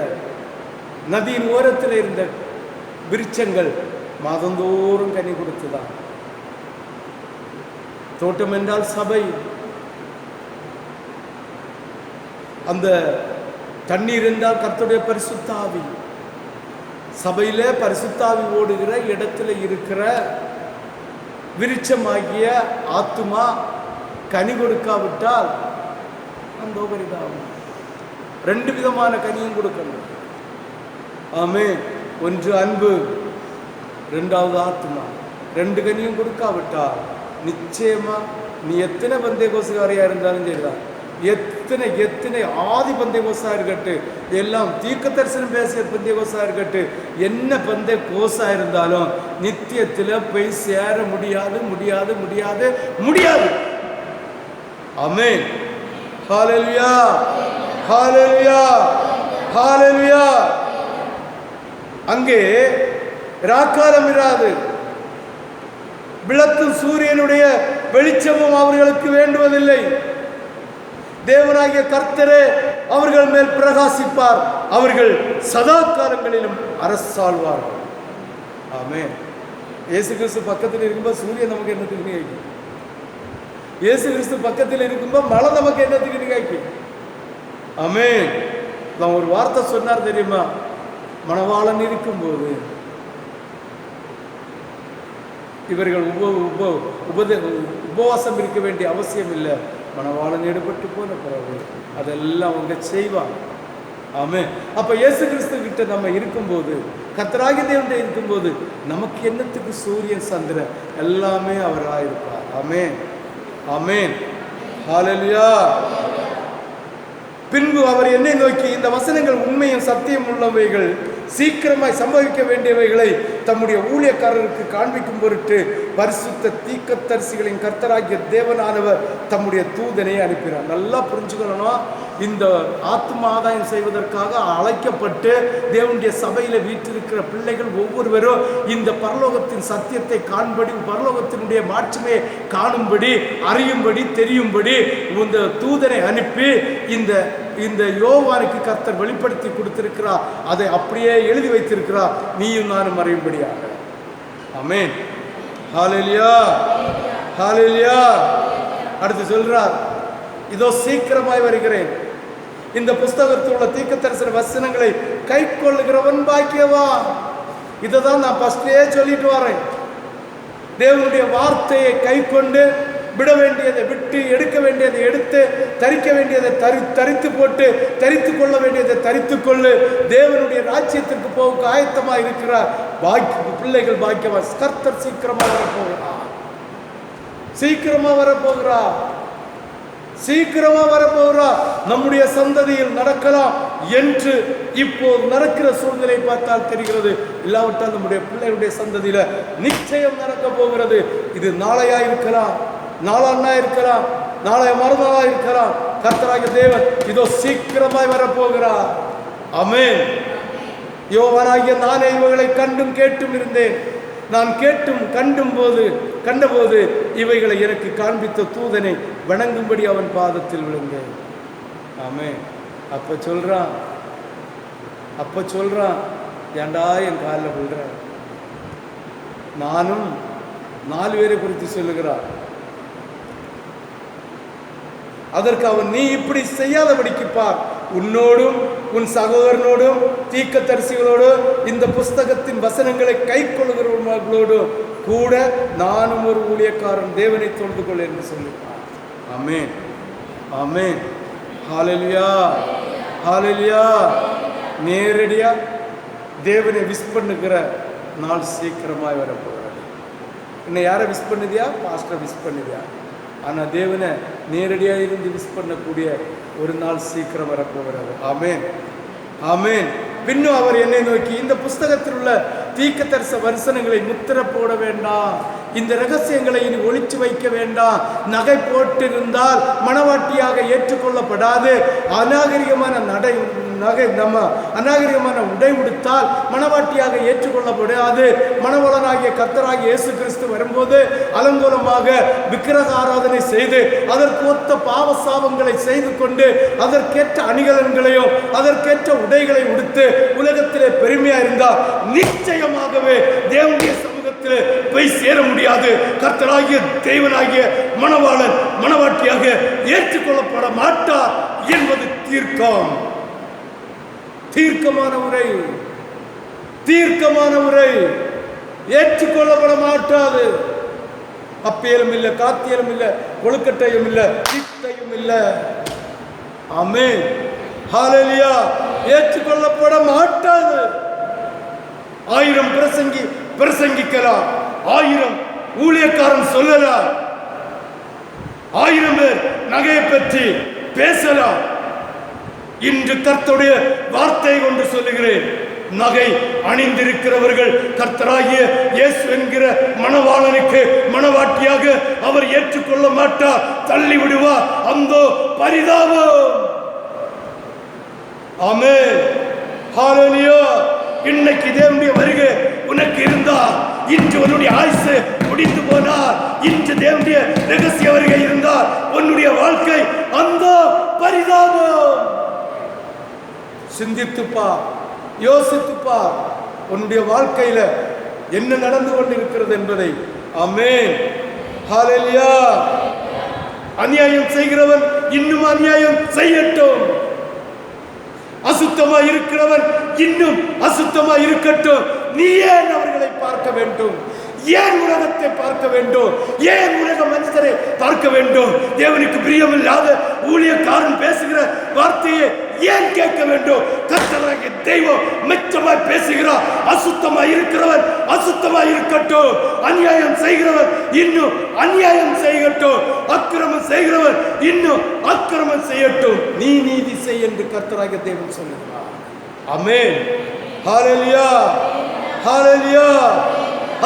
நதியின் ஓரத்தில் இருந்த விருட்சங்கள் மாதந்தோறும் கனி கொடுத்துதான். தோட்டம் என்றால் சபை. அந்த தண்ணீர் என்றால் கர்த்தருடைய பரிசுத்த ஆவி. சபையில பரிசுத்த ஆவி ஓடுகிற இடத்துல இருக்கிற விருட்சமாகிய ஆத்துமா கனி கொடுக்காவிட்டால் அந்த உபரிதாகும். 2 விதமான கனியும் கொடுக்கணும். ஆமென். 1 அன்பு, 2வது ஆத்துமா. 2 கனியும் கொடுக்காவிட்டால் நிச்சயமா நீ எத்தனை பந்தேகோசுகாரியா இருந்தாலும் சரிதான், எத்தனை ஆதி பந்தேகோசா இருக்கட்டு, எல்லாம் தீர்க்க தரிசனம் பேசிய பந்தேகோசா இருக்கட்டு, என்ன பந்தேகோசா இருந்தாலும் நித்தியத்தில் போய் சேர முடியாது முடியாது முடியாது முடியாது. ஆமென். ஹல்லேலூயா, ஹல்லேலூயா, ஹல்லேலூயா. அங்கே ராக்காலம் இராது. விளக்கும் சூரியனுடைய வெளிச்சமும் அவர்களுக்கு வேண்டுவதில்லை. தேவனாகிய கர்த்தரே அவர்கள் மேல் பிரகாசிப்பார். அவர்கள் சதா காலங்களிலும் அரசாழ்வார்கள். ஆமென். இயேசு கிறிஸ்து பக்கத்தில் இருக்கும்போது சூரியன் நமக்கு என்னத்துக்கு நினைக்கும்? இயேசு கிறிஸ்து பக்கத்தில் இருக்கும்போது மழை நமக்கு என்னத்துக்கு நினைக்கும்? ஆமென். நான் ஒரு வார்த்தை சொன்னார் தெரியுமா? மணவாளன் இருக்கும்போது இவர்கள் உபவாசம் இருக்க வேண்டிய அவசியம் இல்லை. மணவாளன் ஈடுபட்டு போன பிறகு அதெல்லாம் அவங்க செய்வாங்க. ஆமென். அப்ப இயேசு கிறிஸ்து கிட்ட நம்ம இருக்கும்போது, கர்த்தராகிய தேவன் இருக்கும்போது நமக்கு என்னத்துக்கு சூரியன் சந்திரன்? எல்லாமே அவராயிருப்பார். ஆமென், ஆமென், ஹல்லேலூயா. பின்பு அவர் என்னை நோக்கி, இந்த வசனங்கள் உண்மையும் சத்தியம் உள்ளவைகள், சீக்கிரமாய் சம்பவிக்க வேண்டியவைகளை தம்முடைய ஊழியக்காரருக்கு காண்பிக்கும் பொருட்டு பரிசுத்த தீர்க்கதரிசிகளின் கர்த்தராகிய தேவனானவர் தம்முடைய தூதனை அனுப்பினார். நல்லா புரிஞ்சுக்கணும். இந்த ஆத்ம ஆதாயம் செய்வதற்காக அழைக்கப்பட்டு தேவனுடைய சபையில வீற்றிருக்கிற பிள்ளைகள் ஒவ்வொருவரும் இந்த பரலோகத்தின் சத்தியத்தை காண்படி, பரலோகத்தினுடைய மாட்சிமையை காணும்படி, அறியும்படி, தெரியும்படி இந்த தூதனை அனுப்பி இந்த யோவானுக்கு கர்த்தர் வெளிப்படுத்தி கொடுத்திருக்கிறார். அதை அப்படியே எழுதி வைத்திருக்கிறார், நீயும் நானும் அறியும்படியாக. ஆமென், ஹல்லேலூயா, ஹல்லேலூயா. அடுத்து சொல்றார், இதோ சீக்கிரமாய் வருகிறேன். இந்த புஸ்தகத்தில் உள்ள தீர்க்கதரிசன வசனங்களை கை கொள்ளுகிறவன் பாக்கியவான். இதை தான் நான் ஃபர்ஸ்ட்லயே சொல்லிட்டு வரேன். தேவனுடைய வார்த்தையை கை கொண்டு விட வேண்டியதை விட்டு, எடுக்க வேண்டியதை எடுத்து, தரிக்க வேண்டியதை தரித்து போட்டு, தரித்து கொள்ள வேண்டியதை தரித்து கொள்ளு. தேவனுடைய ராஜ்யத்திற்கு போக ஆயத்தமாக இருக்கிறார் பிள்ளைகள் பாக்கியவான். கர்த்தர் சீக்கிரமா வரப்போகிறார், சீக்கிரமா வரப்போகிறார், சீக்கிரமா வரப்போகிறார். நம்முடைய சந்ததியில் நடக்கலாம் என்று இப்போது நடக்கிற சூழ்நிலை பார்த்தால் தெரிகிறது. இல்லாவிட்டால் நம்முடைய பிள்ளைகளுடைய சந்ததியில நிச்சயம் நடக்க போகிறது. இது நாளையா இருக்கலாம், நாளான்னா இருக்கலாம், நாளைய மறுநாளா இருக்கலாம். கர்த்தராகிய தேவன் இதோ சீக்கிரமாய் வரப்போகிறார். ஆமென். யோவானாகிய நானே இவைகளை கண்டும் கேட்டும் இருந்தேன். நான் கேட்டும் கண்டபோது இவைகளை எனக்கு காண்பித்த தூதனை வணங்கும்படி அவன் பாதத்தில் விழுந்தேன். ஆமென். அப்ப சொல்றான், ஏண்டா என் காலில் விழுற? நானும் 4 பேரை குறித்து சொல்லுகிறார். அதற்கு அவன், நீ இப்படி செய்யாதபடிக்கு பார், உன்னோடும் உன் சகோதரனோடும் தீர்க்கதரிசிகளோடும் இந்த புஸ்தகத்தின் வசனங்களை கை கொள்ளுகிறவர்களோடும் கூட நானும் ஒரு ஊழியக்காரன், தேவனை தொழுது கொள் என்று சொல்லிப்பார். ஆமென், ஆமென், ஹல்லேலூயா, ஹல்லேலூயா. நேரடியா தேவனை விஷ் பண்ணுகிற நாள் சீக்கிரமாய் வரப்போகிறது. இன்னும் யாரை விஷ் பண்ணுதியா? பாஸ்டர் விஷ் பண்ணுதியா? ஆனால் தேவனை நேரடியாக இருந்து விஷ் பண்ணக்கூடிய ஒரு நாள் சீக்கிரம் வரப்போகிறது. ஆமென், ஆமென். பின்னும் அவர் என்னை நோக்கி, இந்த புஸ்தகத்தில் உள்ள தீர்க்கதரிசன வசனங்களை முத்திர போட வேண்டாம், இந்த ரகசியங்களை இனி ஒளிச்சு வைக்க வேண்டாம். நகை போட்டிருந்தால் மணவாட்டியாக ஏற்றுக்கொள்ளப்படாது. அநாகரிகமான அநாகரிகமான உடை உடுத்தால் மணவாட்டியாக ஏற்றுக்கொள்ளப்படாது. மணவாளனாகிய கர்த்தராகிய இயேசு கிறிஸ்து வரும்போது அலங்கோலமாக விக்கிரக ஆராதனை செய்து அதற்கு ஒத்த பாவ சாபங்களை செய்து கொண்டு அதற்கேற்ற அணிகலன்களையும் அதற்கேற்ற உடைகளை உடுத்து உலகத்திலே பெருமையா இருந்தால் நிச்சயமாகவே தேவனுடைய சமூகத்திலே போய் சேர முடியாது. கர்த்தராகிய தேவனாகிய மணவாளன் மணவாட்டியாக ஏற்றுக்கொள்ளப்பட மாட்டார் என்பது தீர்க்கமான உரை ஏற்றுக்கொள்ளப்பட மாட்டாது. அப்பியலும் இல்லை, காத்தியலும் இல்லை, கொழுக்கட்டையும் இல்லை, சித்தையும் இல்லை. ஆமென், ஹல்லேலூயா. ஏற்றுக்கொள்ளப்பட மாட்டாது. 1000 பிரசங்கிக்கலாம், 1000 ஊழியக்காரன் சொல்லலாம், 1000 பேர் நகையை பற்றி பேசலாம். இன்று கர்த்தருடைய வார்த்தை கொண்டு சொல்லுகிறேன், நகை அணிந்திருக்கிறவர்கள் கர்த்தராகிய இயேசு என்கிற மணவாளனுக்கு மணவாட்டியாக அவர் ஏற்றுக்கொள்ள மாட்டார், தள்ளி விடுவார். அந்த பரிதாபம். ஆமென், ஹல்லேலூயா. இன்னைக்கு தேவனுடைய வருகை உனக்கு இருந்தால், இன்று உன்னுடைய ஆயுசு முடிந்து போனார், இன்று தேவனுடைய ரகசிய வருகை இருந்தால் உன்னுடைய வாழ்க்கை அந்த பரிதாபம். சிந்தித்துப்பா, யோசித்துப்பா, உன்னுடைய வாழ்க்கையில என்ன நடந்து கொண்டிருக்கிறது என்பதை. ஆமென், ஹல்லேலூயா. அநியாயம் செய்கிறவன் இன்னும் அநியாயம் செய்யட்டும், அசுத்தமா இருக்கிறவன் இன்னும் அசுத்தமா இருக்கட்டும். நீ ஏன் அவர்களை பார்க்க வேண்டும்? ஏன் உலகத்தை பார்க்க வேண்டும்? ஏன் உலக மனிதரை பார்க்க வேண்டும்? தேவனுக்கு பிரியமில்லாத ஊழியக்காரன் பேசுகிற வார்த்தையை ஏன் கேட்க வேண்டும்? கர்த்தராகிய தெய்வம் மெச்சமாய் பேசுகிறார். அசுத்தமா இருக்கிறவன் அசுத்தமா இருக்கட்டும், அநியாயம் செய்கிறவன் இன்னும் அநியாயம் செய்யட்டும், அக்கிரமம் செய்கிறவன் இன்னும் அக்கிரமம் செய்யட்டும். நீ நீதி செய் என்று கர்த்தராகிய தெய்வம் சொல்லுகிறார். ஆமென், ஹல்லேலூயா, ஹல்லேலூயா.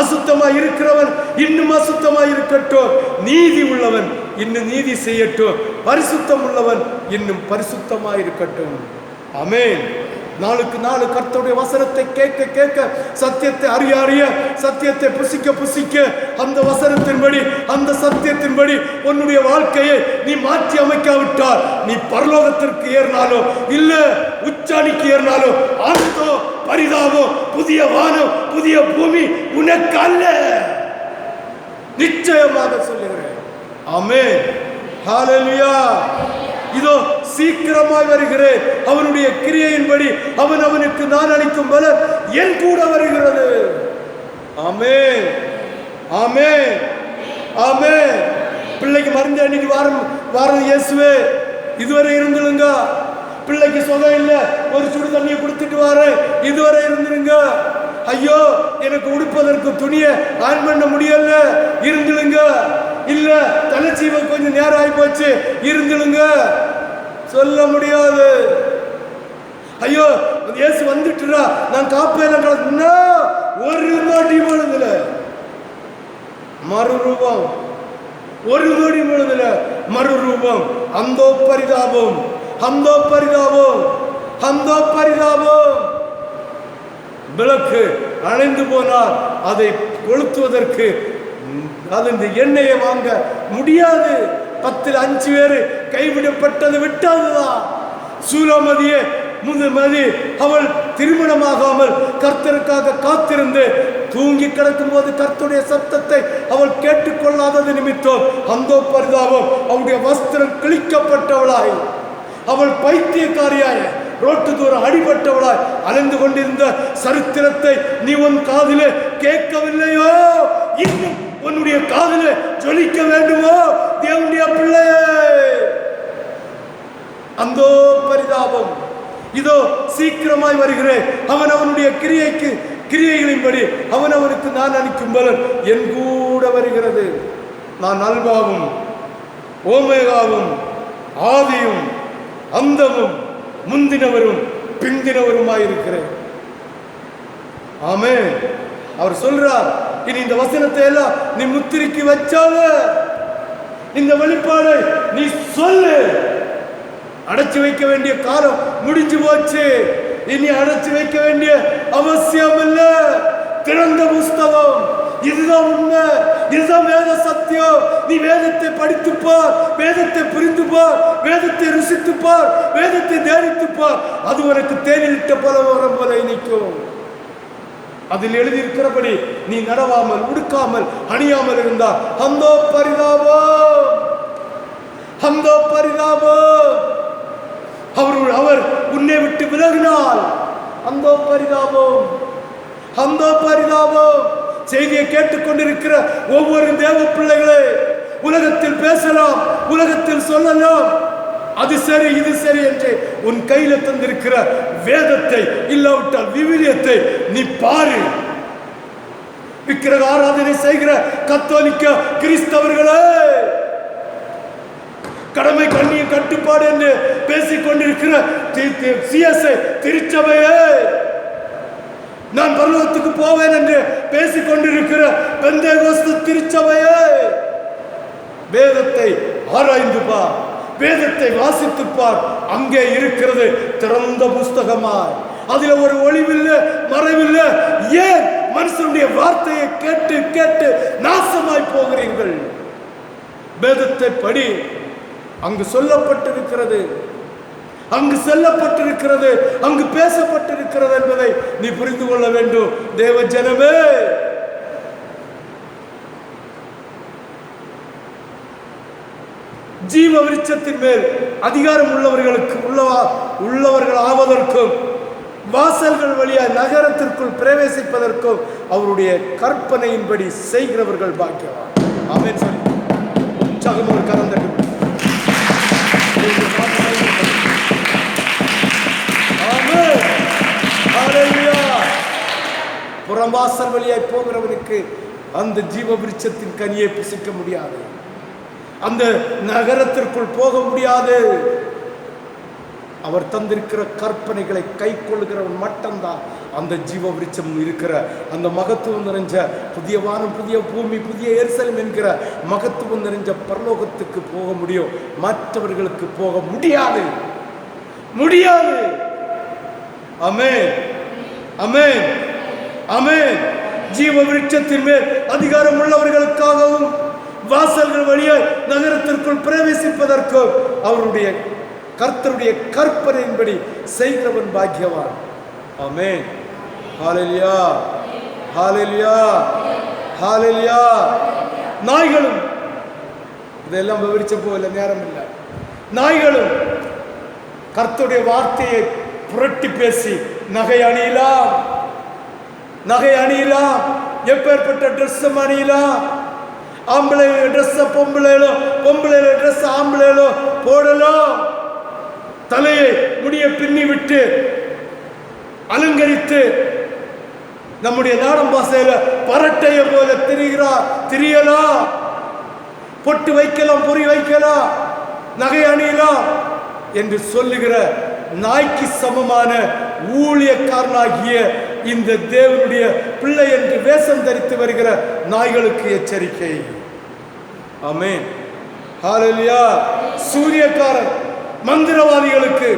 அசுத்தமா இருக்கிறவன் இன்னும் அசுத்தமா இருக்கட்டும், நீதி உள்ளவன் இன்னும் நீதி செய்யட்டும், பரிசுத்தம் உள்ளவன் இன்னும் பரிசுத்தமா இருக்கட்டும். ஆமென். நாளுக்கு நாள் கர்த்தருடைய வசனத்தை கேட்க கேட்க, சத்தியத்தை அறிய அறிய, சத்தியத்தை புசிக்க புசிக்க, அந்த வசனத்தின்படி அந்த சத்தியத்தின்படி உன்னுடைய வாழ்க்கையை நீ மாற்றி அமைக்காவிட்டால், நீ பரலோகத்திற்கு ஏறினாலும் இல்ல உச்சாணிக்கு ஏறினாலும் ஆனந்தோ பரிதாபம், புதிய வானம் புதிய பூமி உனக்கு அல்ல, நிச்சயமாக சொல்லுகிறேன். ஆமென், ஹல்லேலூயா. இதோ சீக்கிரமாய் வருகிறேன், அவனுடைய கிரியையின்படி அவனுக்கு நான் அளிக்கும் பலன் என் கூட வருகிறது. ஆமென், ஆமென், ஆமென். பிள்ளைக்கு மருந்து அன்னைக்கு வாரம் இயேசுவே இதுவரை இருந்துடுங்க. பிள்ளைக்கு சுகம் இல்லை, ஒரு சுடு தண்ணியை கொடுத்துட்டு வாரேன், இதுவரை இருந்துருங்க. ஐயோ எனக்கு உடுப்பதற்கு துணியை ஆன் பண்ண முடியல, இருந்துடுங்க. இல்ல தலைச்சீவ கொஞ்சம் நேரம் ஆகி போச்சு, இருந்துடுங்க. சொல்ல முடியாது. ஐயோ இயேசு வந்துட்டுறா, நான் காப்பையில கலந்துனா ஒரு மாட்டி பொழுதுல மறுரூபம் ஒரு நொடி பொழுதுல மறுரூபம். அந்தோ பரிதாபம், அந்தோ பரிதாபம், அந்தோ பரிதாபம். விளக்கு அணைந்து போனால் அதை கொளுத்துவதற்கு அது இந்த எண்ணெயை வாங்க முடியாது. 10 5 பேரு கைவிடப்பட்டது விட்டாதுதான். சூலமதியே முதுமதி அவள் திருமணமாகாமல் கர்த்தருக்காக காத்திருந்து தூங்கி கிடக்கும் போது கர்த்தருடைய சத்தத்தை அவள் கேட்டுக்கொள்ளாதது நிமித்தம் அந்தோ பரிதாபம். அவளுடைய வஸ்திரம் கிழிக்கப்பட்டவளாய், அவள் பைத்தியக்காரியாய், ரோட்டு தூரம் அடிபட்டவளாய் அலைந்து கொண்டிருந்த சரித்திரத்தை நீ உன் காதிலே கேட்கவில்லையோ? இன்னும் உன்னுடைய காதிலே ஜொலிக்க வேண்டுமோ தேவனுடைய பிள்ளையே? அந்தோ பரிதாபம். இதோ சீக்கிரமாய் வருகிறேன். அவன் அவனுடைய கிரியைகளின்படி அவனுக்கு நான் அளிக்கும் பலன் என் கூட வருகிறது. நான் அல்பாவும் ஓமேகாவும் ஆதியும் அந்தமும் முந்தினவரும் பிந்தினவருமாயிருக்கிறேன். ஆமென். அவர் சொல்றார், இனி இந்த வசனத்தை எல்லாம் நீ முத்திரைக்கு வச்சால, இந்த வெளிப்பாடை நீ சொல்லு. அடைச்சு வைக்க வேண்டிய காலம் முடிஞ்சு போச்சு. இனி அடைச்சு வைக்க வேண்டிய அவசியம் இல்ல. திறந்த புஸ்தகம், இதுதான் உண்மை, இதுதான் வேத சத்தியம். நீ வேதத்தை படித்துப்பார், வேதத்தை புரிந்துப்பார், வேதத்தை ருசித்துப்பார், வேதத்தை தியானித்துப்பார். அது உனக்கு தேனிலிட்ட போல வரம் போல இனிக்கும். அதில் எழுதியிருக்கிறபடி நீ நடவாமல் உடுக்காமல் அணியாமல் இருந்தால் அந்தோ பரிதாபம், அந்தோ பரிதாபம். அவர் உன்னை விட்டு விலகினால் அந்தோ பரிதாபம், அந்தோ பரிதாபம். செய்தியை கேட்டுக்கொண்டிருக்கிற ஒவ்வொரு தேவ பிள்ளைகளே, உலகத்தில் பேசலாம், உலகத்தில் சொல்லலாம், அது சரி இது சரி என்று உன் கையில தந்திருக்கிற வேதத்தை இல்லாவிட்டால் விவிலியத்தை நீ பாரு. விக்கிரக ஆராதனை செய்கிற கத்தோலிக்க கிறிஸ்தவர்களே, கடமை கண்ணியின் கட்டுப்பாடு என்று பேசிக் கொண்டிருக்கிற சிஎஸ்ஐ திருச்சபையே, நான் பரலோகத்துக்கு போவேன் என்று பேசிக் கொண்டிருக்கிற பெந்தேகோஸ்து திருச்சபையே, வேதத்தை ஆராய்ந்து பார், வேதத்தை வாசித்து பார். அங்கே இருக்கிறது திறந்த புஸ்தகமாய், அதுல ஒரு ஒளிவில்லை மறைவில்லை. ஏன் மனுஷனுடைய வார்த்தையை கேட்டு கேட்டு நாசமாய் போகிறீர்கள்? வேதத்தை படி, அங்கு சொல்லப்பட்டிருக்கிறது, அங்கு செல்லப்பட்டிருக்கிறது, அங்கு பேசப்பட்டிருக்கிறது என்பதை நீ புரிந்து கொள்ள வேண்டும். தேவ ஜனமே, ஜீவ விருட்சத்தின் மேல் அதிகாரம் உள்ளவர்கள் ஆவதற்கும் வாசல்கள் வழியாக நகரத்திற்குள் பிரவேசிப்பதற்கும் அவருடைய கற்பனையின்படி செய்கிறவர்கள் பாக்கியவான். ஆமென் சொல்லி உற்சாகம் ஒரு கரந்தட்டு. புறம்பாசல் வழியாய் போகிறவனுக்கு அந்த ஜீவ விருட்சத்தின் கனியை புசிக்க முடியாது, அந்த நகரத்திற்குள் போக முடியாது. அவர் தந்திருக்கிற கற்பனைகளை கை கொள்ளுகிறவன் மட்டும்தான் அந்த ஜீவ விருட்சம் இருக்கிற அந்த மகத்துவம் நிறைஞ்ச புதிய வானம், புதிய பூமி, புதிய எருசலேம் என்கிற மகத்துவம் நிறைஞ்ச பரலோகத்துக்கு போக முடியும். மற்றவர்களுக்கு போக முடியாது, முடியாது. ஆமென், ஆமென், ஆமென். ஜீவ விருட்சத்தின் மேல் அதிகாரம் உள்ளவர்களுக்காகவும் வாசல்கள் வழியாய் நகரத்திற்குள் பிரவேசிப்பதற்கும் அவருடைய கர்த்தருடைய கற்பனையின்படி செய்கிறவன் பாக்கியவான். ஆமென். ஹல்லேலூயா, ஹல்லேலூயா, ஹல்லேலூயா. நாய்களும், இதெல்லாம் விவரிச்ச போல நேரம் இல்லை, நாய்களும் கர்த்தருடைய வார்த்தையை புரட்டி பேசி நகை அணியலாம், நகை அணியலாம், எப்பேற்பட்ட ட்ரெஸ் அணியலாம். ஆம்பளை ட்ரெஸ் பொம்பளையிலும், பொம்பளை ட்ரெஸ் ஆம்பளையிலும் போடலாம். தலையை முடிய பின்னி விட்டு அலங்கரித்து நம்முடைய நாடம் பாசையில பரட்டைய போல திரியலாம். பொட்டு வைக்கலாம், பொறி வைக்கலாம், நகை அணியலாம் என்று சொல்லுகிற நாய்க்கு சமமான ஊழியக்காரனாகிய இந்த தேவனுடைய பிள்ளை என்று வேஷம் தரித்து வருகிற நாய்களுக்கு எச்சரிக்கை. ஆமென். ஹalleluya. சூரியக்காரர் மந்திரவாதிகளுக்கு,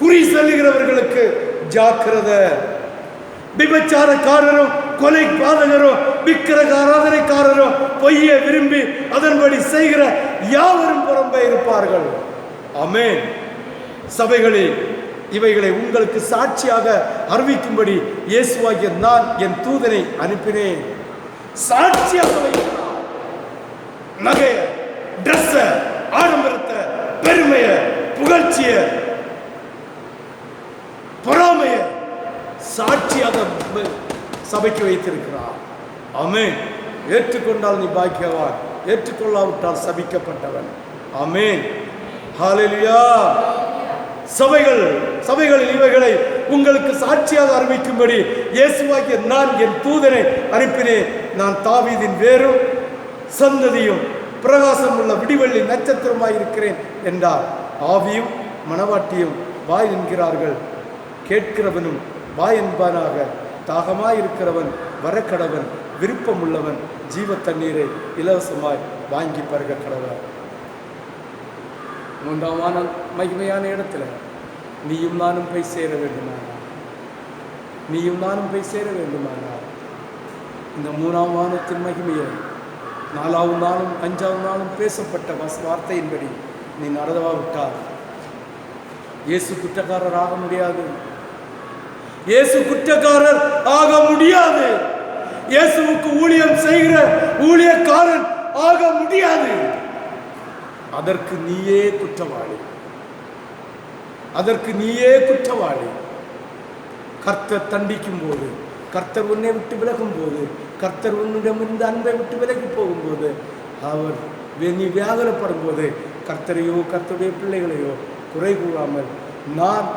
குறி சொல்லுகிறவர்களுக்கு ஜாக்கிரதை. விபச்சாரக்காரரும், கொலை பாதகரும், விக்கிரக ஆராதனைக்காரரும், பொய்யை விரும்பி அதன்படி செய்கிற யாவரும் புறம்பே இருப்பார்கள். ஆமென். சபைகளில் இவைகளை உங்களுக்கு சாட்சியாக அறிவிக்கும்படி இயேசுவாகிய நான் என் தூதனை அனுப்பினேன். சாட்சியாக வைக்கிறார். நகைய, ட்ரெஸ்ஸ, ஆடம்பரத்தை, பெருமைய, புகழ்ச்சிய, பொறாமைய சாட்சியாக சபைக்கு வைத்திருக்கிறார். ஆமென். ஏற்றுக்கொண்டால் நீ பாக்கியவான், ஏற்றுக்கொள்ளாவிட்டால் சபிக்கப்பட்டவன். ஆமென். ஹalleluya. சபைகளில் இவைகளை உங்களுக்கு சாட்சியாக அறிவிக்கும்படி இயேசுவாகிய நான் என் தூதனை அனுப்பினேன். நான் தாவீதின் வேரும் சந்ததியும் பிரகாசம் உள்ள விடிவெள்ளி நட்சத்திரமாய் இருக்கிறேன் என்றார். ஆவியும் மணவாட்டியும் வாய் என்கிறார்கள். கேட்கிறவனும் வாய் என்பானாக. தாகமாயிருக்கிறவன் வரக்கடவன், விருப்பம் உள்ளவன் ஜீவ தண்ணீரை இலவசமாய் வாங்கி பருக கடவன். மூன்றாம் மகிமையான இடத்துல நீயும் நானும் போய் சேர வேண்டுமானால் இந்த மூணாம் வானத்தின் மகிமையை 4வது நாளும் 5வது நாளும் பேசப்பட்ட வார்த்தையின்படி நீ நடவாவிட்டால் இயேசு குற்றக்காரர் ஆக முடியாது. இயேசுவுக்கு ஊழியம் செய்கிற ஊழியக்காரன் ஆக முடியாது. அதற்கு நீயே குற்றவாளி. கர்த்தர் தண்டிக்கும் போது, கர்த்தர் உன்னை விட்டு விலகும் போது, கர்த்தர் உன்னிடமிருந்து அன்பை விட்டு விலகி போகும்போது, நீ வியாகுலப்படும் போது கர்த்தரையோ கர்த்தருடைய பிள்ளைகளையோ குறை கூறாமல் நான்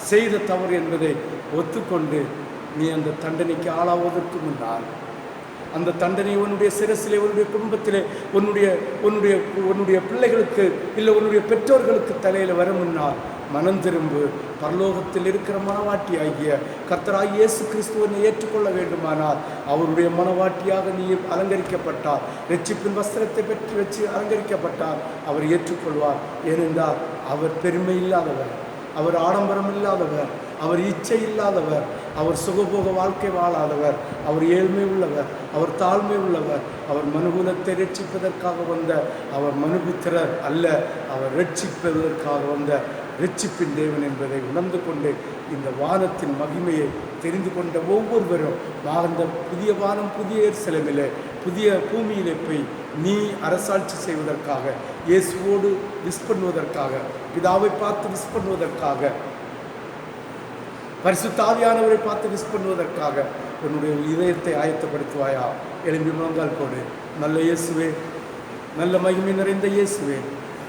செய்த தவறு என்பதை ஒத்துக்கொண்டு நீ அந்த தண்டனைக்கு ஆளாவதற்கு முன்னால், அந்த தண்டனை உன்னுடைய சிரசிலே, உன்னுடைய குடும்பத்திலே, உன்னுடைய பிள்ளைகளுக்கு இல்லை உன்னுடைய பெற்றோர்களுக்கு தலையில் வர முன்னால் மனம் திரும்பு. பரலோகத்தில் இருக்கிற மனவாட்டி ஆகிய கர்த்தராகிய இயேசு கிறிஸ்துவனை ஏற்றுக்கொள்ள வேண்டுமானால் அவருடைய மனவாட்டியாக நீ அலங்கரிக்கப்பட்டார், ரட்சிப்பின் வஸ்திரத்தை பெற்று வச்சு அலங்கரிக்கப்பட்டார், அவர் ஏற்றுக்கொள்வார். ஏனென்றால் அவர் பெருமை இல்லாதவர், அவர் ஆடம்பரம் இல்லாதவர், அவர் இச்சை இல்லாதவர், அவர் சுகபோக வாழ்க்கை வாழாதவர், அவர் ஏழ்மை உள்ளவர், அவர் தாழ்மை உள்ளவர், அவர் மனுகுலத்தை ரட்சிப்பதற்காக வந்த அவர் மனுபுத்திரர் அல்ல, அவர் ரட்சிப்பதற்காக வந்த ரட்சிப்பின் தேவன் என்பதை உணர்ந்து கொண்டு இந்த வானத்தின் மகிமையை தெரிந்து கொண்ட ஒவ்வொருவரும் அந்த புதிய வானம், புதிய எருசலேமிலே, புதிய பூமியிலே போய் நீ அரசாட்சி செய்வதற்காக, இயேசுவோடு விஷ் பண்ணுவதற்காக, பிதாவை பார்த்து விஷ் பண்ணுவதற்காக, பரிசுத்த ஆவியானவரை பார்த்து விஷ் பண்ணுவதற்காக உன்னுடைய இதயத்தை ஆயத்தப்படுத்துவாயா? எழும்பி முழங்கால் போடு. நல்ல இயேசுவே, நல்ல மகிமை நிறைந்த இயேசுவே,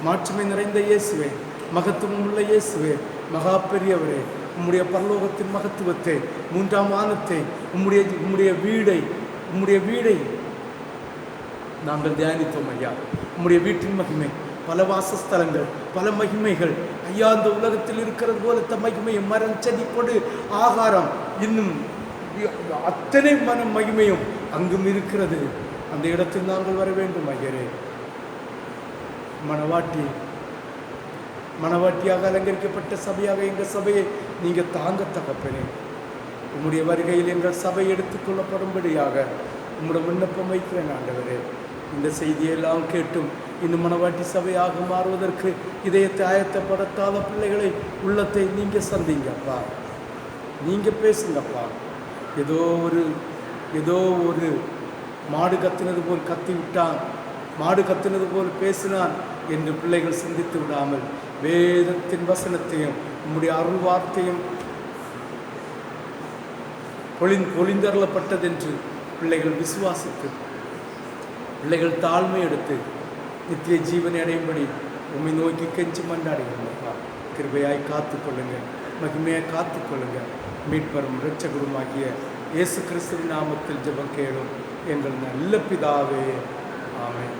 மாட்சிமை நிறைந்த இயேசுவே, மகத்துவம் உள்ள இயேசுவே, மகா பெரியவரே, உம்முடைய பரலோகத்தின் மகத்துவத்தை, மூன்றாம் வானத்தை, உம்முடைய வீடை நாங்கள் தியானித்தோம் ஐயா. உம்முடைய வீட்டின் மகிமை, பல வாசஸ்தலங்கள், பல மகிமைகள் ஐயா. அந்த உலகத்தில் இருக்கிறது போல மகிமையும், மரம், செடி, கொடு, ஆகாரம், இன்னும் அத்தனை மகிமையும் அங்கும் இருக்கிறது. அந்த இடத்தில் நாங்கள் வர வேண்டும் ஐயரே. மணவாட்டியாக அலங்கரிக்கப்பட்ட சபையாக எங்கள் சபையை நீங்கள் தாங்க தகப்பனே. உம்முடைய வருகையில் எங்கள் சபை எடுத்துக்கொள்ளப்படும்படியாக உம்முடைய விண்ணப்பம் வைக்கிறேன் ஆண்டவரே. இந்த செய்தியெல்லாம் கேட்டும் இன்னும் மணவாட்டி சபையாக மாறுவதற்கு இதயத்தை ஆயத்தப்படுத்தாத பிள்ளைகளை, உள்ளத்தை நீங்கள் சந்திங்கப்பா, நீங்கள் பேசுங்கப்பா. ஏதோ ஒரு மாடு கத்தினது போல் கத்தி விட்டான், மாடு கத்தினது போல் பேசினான் என்று பிள்ளைகள் சிந்தித்து விடாமல் வேதத்தின் வசனத்தையும் உம்முடைய அருள் வார்த்தையும் பொழிந்தருளப்பட்டதென்று பிள்ளைகள் விசுவாசித்து, பிள்ளைகள் தாழ்மை எடுத்து நித்திய ஜீவனை அடையும்படி உம்மை நோக்கி கெஞ்சி மன்றாடுகிறோம்ப்பா. கிருபையாய் காத்துக்கொள்ளுங்கள், மகிமையாய் காத்துக்கொள்ளுங்கள். மீட்பரும் இரட்சகருமாகிய இயேசு கிறிஸ்துவின் நாமத்தில் ஜெபம் கேளும் எங்கள் நல்ல பிதாவே. ஆமென்.